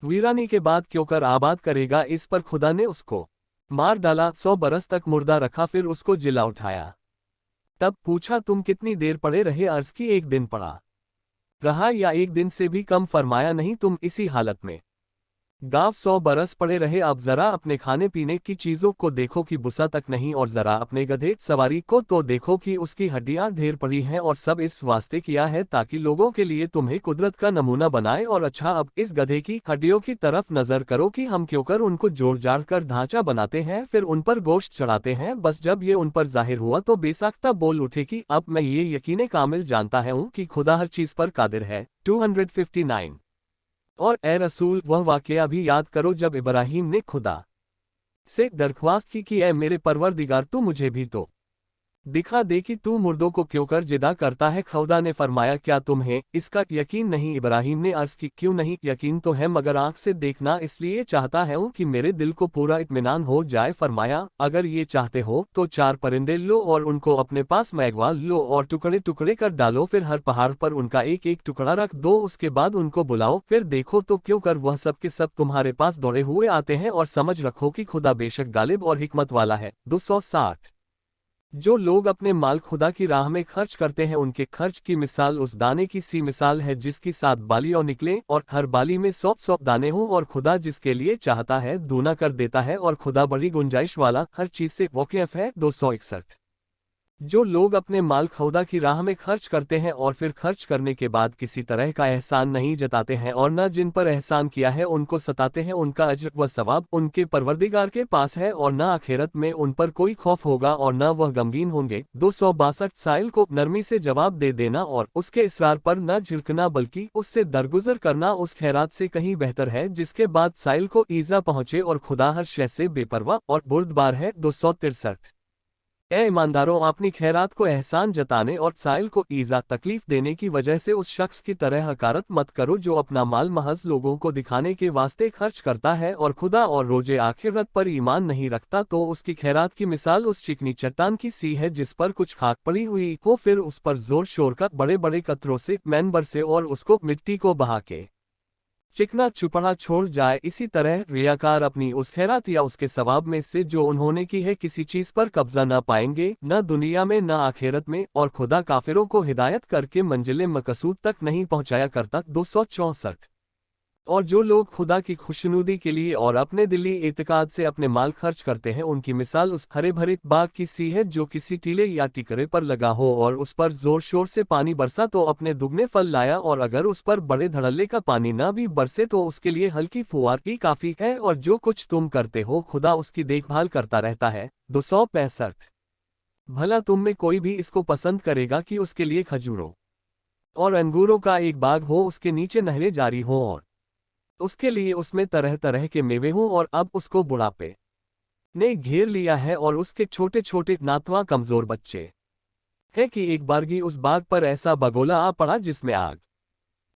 वीरानी के बाद क्यों कर आबाद करेगा? इस पर खुदा ने उसको मार डाला, 100 बरस तक मुर्दा रखा, फिर उसको जिला उठाया। तब पूछा तुम कितनी देर पड़े रहे? अर्ज की 1 दिन पड़ा रहा या 1 दिन से भी कम। फरमाया नहीं, तुम इसी हालत में गांव 100 बरस पड़े रहे। अब जरा अपने खाने पीने की चीजों को देखो कि बुसा तक नहीं, और जरा अपने गधे सवारी को तो देखो कि उसकी हड्डियां ढेर पड़ी हैं, और सब इस वास्ते किया है ताकि लोगों के लिए तुम्हें कुदरत का नमूना बनाए। और अच्छा, अब इस गधे की हड्डियों की तरफ नजर करो कि हम क्यों कर उनको जोड़ जाड़ कर ढांचा बनाते हैं, फिर उन पर गोश्त चढ़ाते हैं। बस जब ये उन पर जाहिर हुआ तो बेसाख्ता बोल उठे कि अब मैं ये यकीन कामिल जानता हूँ कि खुदा हर चीज पर कादिर है। 259। और ए रसूल, वह वाकया भी याद करो जब इब्राहिम ने खुदा से दरख्वास्त की कि ए मेरे परवरदिगार, तू मुझे भी तो दिखा दे कि तू मुर्दों को क्यों कर जिदा करता है। खुदा ने फरमाया क्या तुम्हें इसका यकीन नहीं? इब्राहिम ने अर्ज की क्यों नहीं, यकीन तो है मगर आंख से देखना इसलिए चाहता हूं कि मेरे दिल को पूरा इत्मीनान हो जाए। फरमाया अगर ये चाहते हो तो 4 परिंदे लो और उनको अपने पास मैगवा लो और टुकड़े टुकड़े कर डालो, फिर हर पहाड़ पर उनका एक एक टुकड़ा रख दो। उसके बाद उनको बुलाओ, फिर देखो तो क्यों कर वह सब के सब तुम्हारे पास दौड़े हुए आते हैं। और समझ रखो कि खुदा बेशक गालिब और हिकमत वाला है। 260। जो लोग अपने माल खुदा की राह में खर्च करते हैं उनके खर्च की मिसाल उस दाने की सी मिसाल है जिसकी 7 बालियां निकले और हर बाली में 100 दाने हों, और खुदा जिसके लिए चाहता है दूना कर देता है, और खुदा बड़ी गुंजाइश वाला हर चीज से वाकिफ है। 261। जो लोग अपने माल खुदा की राह में खर्च करते हैं और फिर खर्च करने के बाद किसी तरह का एहसान नहीं जताते हैं और न जिन पर एहसान किया है उनको सताते हैं, उनका अज्र व सवाब उनके परवरदिगार के पास है, और न आखिरत में उन पर कोई खौफ होगा और न वह गमगीन होंगे। 262। साइल को नरमी से जवाब दे देना और उसके इसरार पर न झिड़कना बल्कि उससे दरगुजर करना उस खैरात से कहीं बेहतर है जिसके बाद साइल को ईजा पहुंचे, और खुदा हर शय से बेपरवाह और बुर्दबार है। 263। ए ईमानदारों, अपनी खैरात को एहसान जताने और साइल को ईजा तकलीफ देने की वजह से उस शख्स की तरह हकारत मत करो जो अपना माल महज लोगों को दिखाने के वास्ते खर्च करता है और खुदा और रोजे आखिरत पर ईमान नहीं रखता। तो उसकी खैरात की मिसाल उस चिकनी चट्टान की सी है जिस पर कुछ खाक पड़ी हुई हो, फिर उस पर जोर शोर का बड़े बड़े कतरों से मैनबर से और उसको मिट्टी को बहा के चिकना चुपड़ा छोड़ जाए। इसी तरह रियाकार अपनी उस खैरात या उसके सवाब में से जो उन्होंने की है किसी चीज पर कब्जा न पाएंगे, न दुनिया में न आखिरत में, और खुदा काफिरों को हिदायत करके मंजिले मकसूद तक नहीं पहुंचाया करता। 264। और जो लोग खुदा की खुशनुदी के लिए और अपने दिली एतकाद से अपने माल खर्च करते हैं उनकी मिसाल उस हरे भरे बाग की सी है जो किसी टीले या टिकरे पर लगा हो और उस पर जोर शोर से पानी बरसा तो अपने दुगने फल लाया, और अगर उस पर बड़े धड़ल्ले का पानी न भी बरसे तो उसके लिए हल्की फुहार की काफी है, और जो कुछ तुम करते हो खुदा उसकी देखभाल करता रहता है। 265। भला तुम में कोई भी इसको पसंद करेगा कि उसके लिए खजूरों और अंगूरों का एक बाग हो, उसके नीचे नहरें जारी हो और उसके लिए उसमें तरह तरह के मेवे हों, और अब उसको बुढ़ापे ने घेर लिया है और उसके छोटे छोटे नातवा कमजोर बच्चे है कि एक बारगी उस बाग पर ऐसा बगोला आ पड़ा जिसमें आग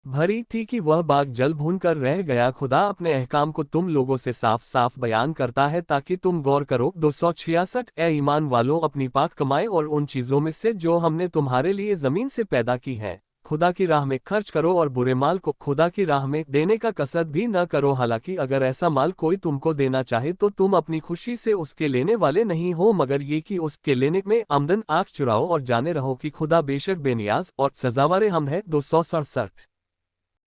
भरी थी कि वह बाग जल भून कर रह गया। खुदा अपने अहकाम को तुम लोगों से साफ साफ बयान करता है ताकि तुम गौर करो। 266। ए ईमान वालों, अपनी पाक कमाए और उन चीजों में से जो हमने तुम्हारे लिए जमीन से पैदा की है खुदा की राह में खर्च करो, और बुरे माल को खुदा की राह में देने का कसद भी न करो। हालांकि अगर ऐसा माल कोई तुमको देना चाहे तो तुम अपनी खुशी से उसके लेने वाले नहीं हो, मगर ये कि उसके लेने में आमदन आंख चुराओ और जाने रहो कि खुदा बेशक बेनियाज और सजावारे हम है। 267।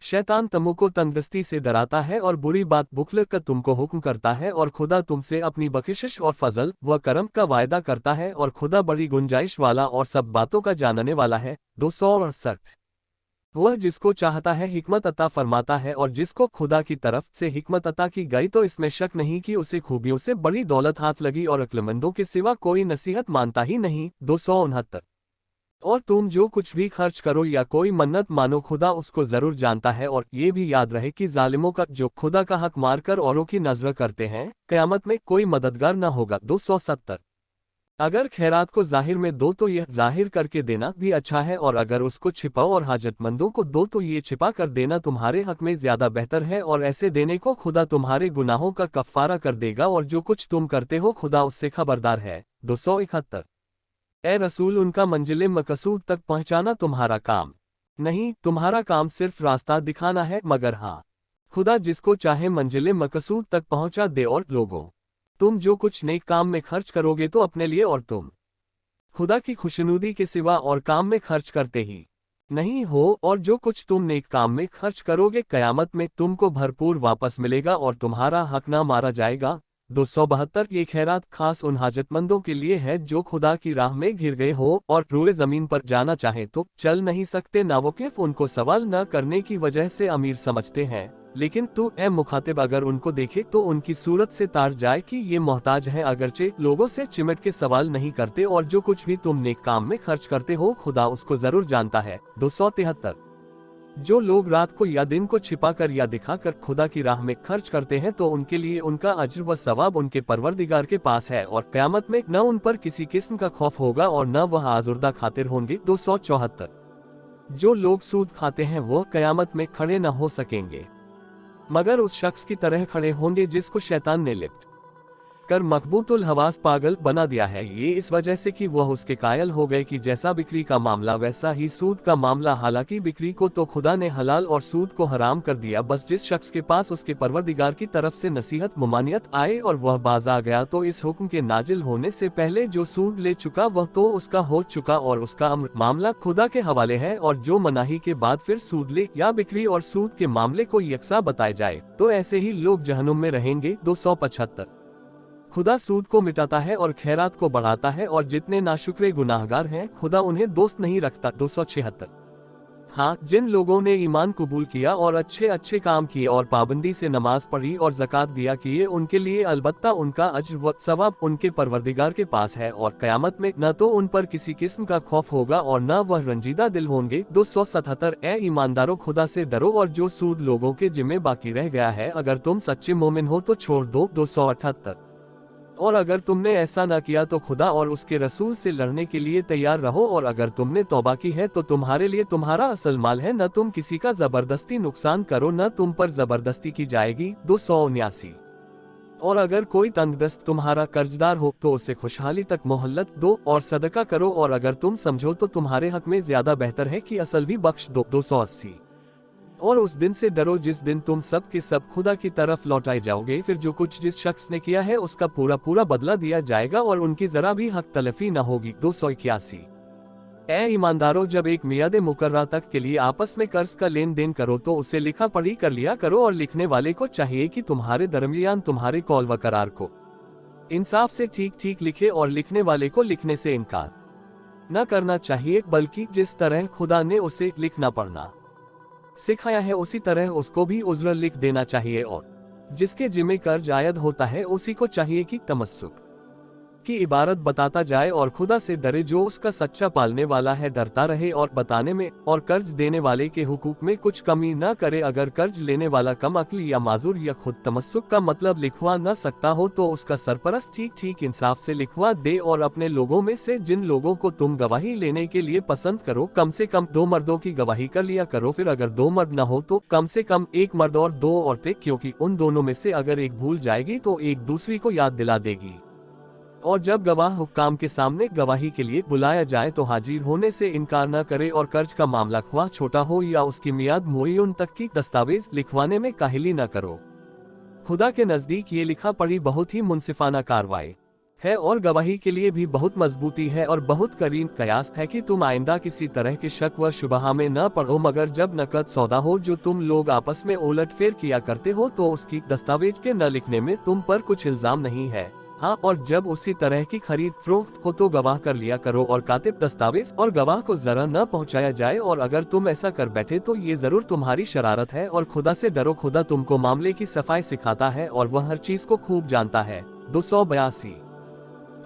शैतान तमु को तंदुरुस्ती से डराता है और बुरी बात बुखल कर तुमको हुक्म करता है, और खुदा तुमसे अपनी बख्शिश और फजल व करम का वायदा करता है, और खुदा बड़ी गुंजाइश वाला और सब बातों का जानने वाला है। 268। वह जिसको चाहता है हिकमत अता फरमाता है, और जिसको खुदा की तरफ से हिकमत अता की गई तो इसमें शक नहीं कि उसे खूबियों से बड़ी दौलत हाथ लगी, और अक्लमंदों के सिवा कोई नसीहत मानता ही नहीं। 269। और तुम जो कुछ भी खर्च करो या कोई मन्नत मानो खुदा उसको जरूर जानता है, और ये भी याद रहे कि जालिमों का जो खुदा का हक मारकर औरों की नजर करते हैं कयामत में कोई मददगार न होगा। 270। अगर खैरात को जाहिर में दो तो यह जाहिर करके देना भी अच्छा है, और अगर उसको छिपाओ और हाजतमंदों को दो तो ये छिपा कर देना तुम्हारे हक में ज्यादा बेहतर है, और ऐसे देने को खुदा तुम्हारे गुनाहों का कफ्फारा कर देगा, और जो कुछ तुम करते हो खुदा उससे खबरदार है। 271। ए रसूल, उनका मंजिले मकसूद तक पहुंचाना तुम्हारा काम नहीं, तुम्हारा काम सिर्फ रास्ता दिखाना है, मगर हाँ खुदा जिसको चाहे मंजिले मकसूद तक पहुंचा दे। और लोगों, तुम जो कुछ नेक काम में खर्च करोगे तो अपने लिए और तुम खुदा की खुशनुदी के सिवा और काम में खर्च करते ही नहीं हो, और जो कुछ तुम नेक काम में खर्च करोगे कयामत में तुमको भरपूर वापस मिलेगा और तुम्हारा हक ना मारा जाएगा। 272। ये खैरात खास उन हाजतमंदों के लिए है जो खुदा की राह में घिर गए हो और रूए जमीन पर जाना चाहे तो चल नहीं सकते, नावकिफ उनको सवाल न करने की वजह से अमीर समझते हैं, लेकिन तू ए मुखातिब अगर उनको देखे तो उनकी सूरत से तार जाए कि ये मोहताज हैं, अगरचे लोगों से चिमट के सवाल नहीं करते, और जो कुछ भी तुम नेक काम में खर्च करते हो खुदा उसको जरूर जानता है। 273। जो लोग रात को या दिन को छिपाकर या दिखाकर खुदा की राह में खर्च करते हैं तो उनके लिए उनका अज्र व सवाब उनके परवरदिगार के पास है, और क़यामत में न उन पर किसी किस्म का खौफ होगा और न वह आजुर्दा खातिर होंगे। 274। जो लोग सूद खाते हैं वो क़यामत में खड़े न हो सकेंगे, मगर उस शख्स की तरह खड़े होंगे जिसको शैतान ने लिप्त कर मकबूतुल हवास पागल बना दिया है। ये इस वजह से कि वह उसके कायल हो गए कि जैसा बिक्री का मामला वैसा ही सूद का मामला। हालांकि बिक्री को तो खुदा ने हलाल और सूद को हराम कर दिया। बस जिस शख्स के पास उसके परवरदिगार की तरफ से नसीहत मुमानियत आए और वह बाज आ गया तो इस हुक्म के नाजिल होने से पहले जो सूद ले चुका वह तो उसका हो चुका और उसका मामला खुदा के हवाले है। और जो मनाही के बाद फिर सूद ले या बिक्री और सूद के मामले को यकसा बताए जाए तो ऐसे ही लोग जहन्नुम में रहेंगे। 275 खुदा सूद को मिटाता है और खैरात को बढ़ाता है और जितने नाशुक्रे गुनाहगार हैं खुदा उन्हें दोस्त नहीं रखता। 276 हाँ, जिन लोगों ने ईमान कबूल किया और अच्छे अच्छे काम किए और पाबंदी से नमाज पढ़ी और ज़कात दिया किए उनके लिए अलबत्ता उनका अज्र व सवाब उनके परवरदिगार के पास है और क़यामत में न तो उन पर किसी किस्म का खौफ होगा और न वह रंजीदा दिल होंगे। 277 ए ईमानदारों खुदा से डरो और जो सूद लोगों के जिम्मे बाकी रह गया है अगर तुम सच्चे मोमिन हो तो छोड़ दो। 278 और अगर तुमने ऐसा न किया तो खुदा और उसके रसूल से लड़ने के लिए तैयार रहो और अगर तुमने तौबा की है तो तुम्हारे लिए तुम्हारा असल माल है। न तुम किसी का जबरदस्ती नुकसान करो न तुम पर जबरदस्ती की जाएगी। 279 और अगर कोई तंगदस्त तुम्हारा कर्जदार हो तो उसे खुशहाली तक मोहल्लत दो और सदका करो और अगर तुम समझो तो तुम्हारे हक में ज्यादा बेहतर है कि असल भी बख्श दो। 280 और उस दिन से डरो जिस दिन तुम सब के सब खुदा की तरफ लौटाए जाओगे। फिर जो कुछ जिस शख्स ने किया है उसका पूरा पूरा बदला दिया जाएगा और उनकी जरा भी हक तलफी न होगी। 281 ए ईमानदारों जब एक मियाद मुकर्रा तक के लिए आपस में कर्ज का लेन देन करो तो उसे लिखा पढ़ी कर लिया करो और लिखने वाले को चाहिए कि तुम्हारे दरमियान तुम्हारे कौल व करार को इंसाफ से ठीक ठीक लिखे और लिखने वाले को लिखने से इनकार न करना चाहिए बल्कि जिस तरह खुदा ने उसे लिखना पढ़ना सिखाया है उसी तरह उसको भी उज़्र लिख देना चाहिए और जिसके जिम्मे कर्ज आयद होता है उसी को चाहिए कि तमस्सुक की इबारत बताता जाए और खुदा से डरे जो उसका सच्चा पालने वाला है। डरता रहे और बताने में और कर्ज देने वाले के हुकूक में कुछ कमी न करे। अगर कर्ज लेने वाला कम अक्ल या माजूर या खुद तमस्सुक का मतलब लिखवा न सकता हो तो उसका सरपरस्त ठीक ठीक इंसाफ से लिखवा दे और अपने लोगों में से जिन लोगों को तुम गवाही लेने के लिए पसंद करो कम से कम 2 मर्दों की गवाही कर लिया करो। फिर अगर 2 मर्द न हो तो कम से कम 1 मर्द और 2 औरतें, क्योंकि उन दोनों में से अगर एक भूल जाएगी तो एक दूसरी को याद दिला देगी। और जब गवाह हुक्काम के सामने गवाही के लिए बुलाया जाए तो हाजिर होने से इनकार न करे और कर्ज का मामला ख्वाह छोटा हो या उसकी मियाद मुअय्यन तक की दस्तावेज लिखवाने में काहिली न करो। खुदा के नजदीक ये लिखा पढ़ी बहुत ही मुनसिफाना कार्रवाई है और गवाही के लिए भी बहुत मजबूती है और बहुत करीम कयास है कि तुम आइंदा किसी तरह के शक व शुबहा में न पढ़ो मगर जब नकद सौदा हो जो तुम लोग आपस में उलट फेर किया करते हो तो उसकी दस्तावेज के न लिखने में तुम पर कुछ इल्जाम नहीं है। हाँ, और जब उसी तरह की खरीद फरोख्त हो तो गवाह कर लिया करो और कातिब दस्तावेज और गवाह को जरा न पहुंचाया जाए। और अगर तुम ऐसा कर बैठे तो ये जरूर तुम्हारी शरारत है और खुदा से डरो। खुदा तुमको मामले की सफाई सिखाता है और वह हर चीज को खूब जानता है। 282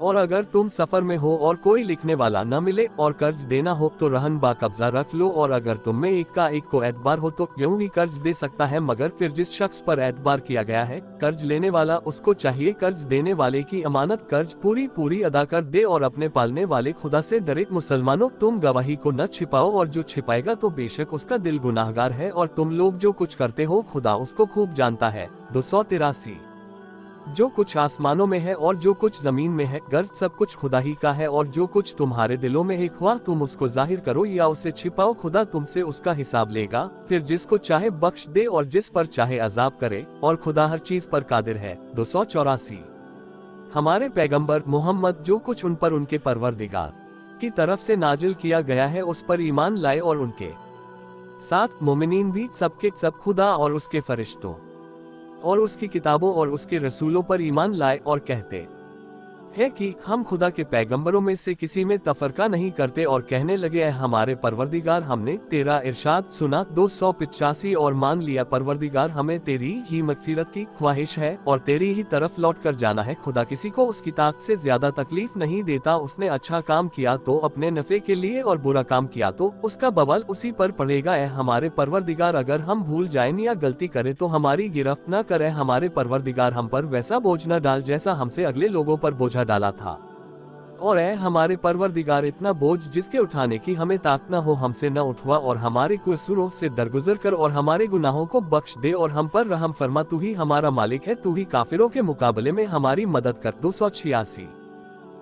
और अगर तुम सफर में हो और कोई लिखने वाला न मिले और कर्ज देना हो तो रहन बा कब्जा रख लो और अगर तुम में एक का एक को एतबार हो तो यूं ही कर्ज दे सकता है। मगर फिर जिस शख्स पर एतबार किया गया है कर्ज लेने वाला उसको चाहिए कर्ज देने वाले की अमानत कर्ज पूरी पूरी अदा कर दे और अपने पालने वाले खुदा से डरे। मुसलमानों तुम गवाही को न छिपाओ और जो छिपाएगा तो बेशक उसका दिल गुनाहगार है और तुम लोग जो कुछ करते हो खुदा उसको खूब जानता है। 283 जो कुछ आसमानों में है और जो कुछ जमीन में है गर्ज सब कुछ खुदा ही का है और जो कुछ तुम्हारे दिलों में है ख्वाह तुम उसको जाहिर करो या उसे छिपाओ खुदा तुमसे उसका हिसाब लेगा। फिर जिसको चाहे बख्श दे और जिस पर चाहे अजाब करे और खुदा हर चीज पर कादिर है। 284 हमारे पैगंबर मोहम्मद जो कुछ उन पर उनके परवरदिगार की तरफ से नाजिल किया गया है उस पर ईमान लाए और उनके साथ मोमिनीन भी सबके सब खुदा और उसके फरिश्तों और उसकी किताबों और उसके रसूलों पर ईमान लाए और कहते है कि हम खुदा के पैगंबरों में से किसी में तफरका नहीं करते और कहने लगे हमारे परवरदिगार हमने तेरा इरशाद सुना। 285 और मान लिया परवरदिगार हमें तेरी ही मगफिरत की ख्वाहिश है और तेरी ही तरफ लौट कर जाना है। खुदा किसी को उसकी ताकत से ज्यादा तकलीफ नहीं देता। उसने अच्छा काम किया तो अपने नफे के लिए और बुरा काम किया तो उसका बवाल उसी पर पड़ेगा। हमारे परवरदिगार अगर हम भूल जाएं या गलती करें तो हमारी गिरफ्त न करे। हमारे परवरदिगार हम पर वैसा बोझ न डाल जैसा हमसे अगले लोगों पर बोझा डाला था और ऐ हमारे परवरदिगार, इतना बोझ जिसके उठाने की हमें ताकत न हो हमसे न उठवा, और हमारे कसूरों से दरगुजर कर और हमारे गुनाहों को बख्श दे और हम पर रहम फरमा। तू ही हमारा मालिक है, तू ही काफिरों के मुकाबले में हमारी मदद कर। 286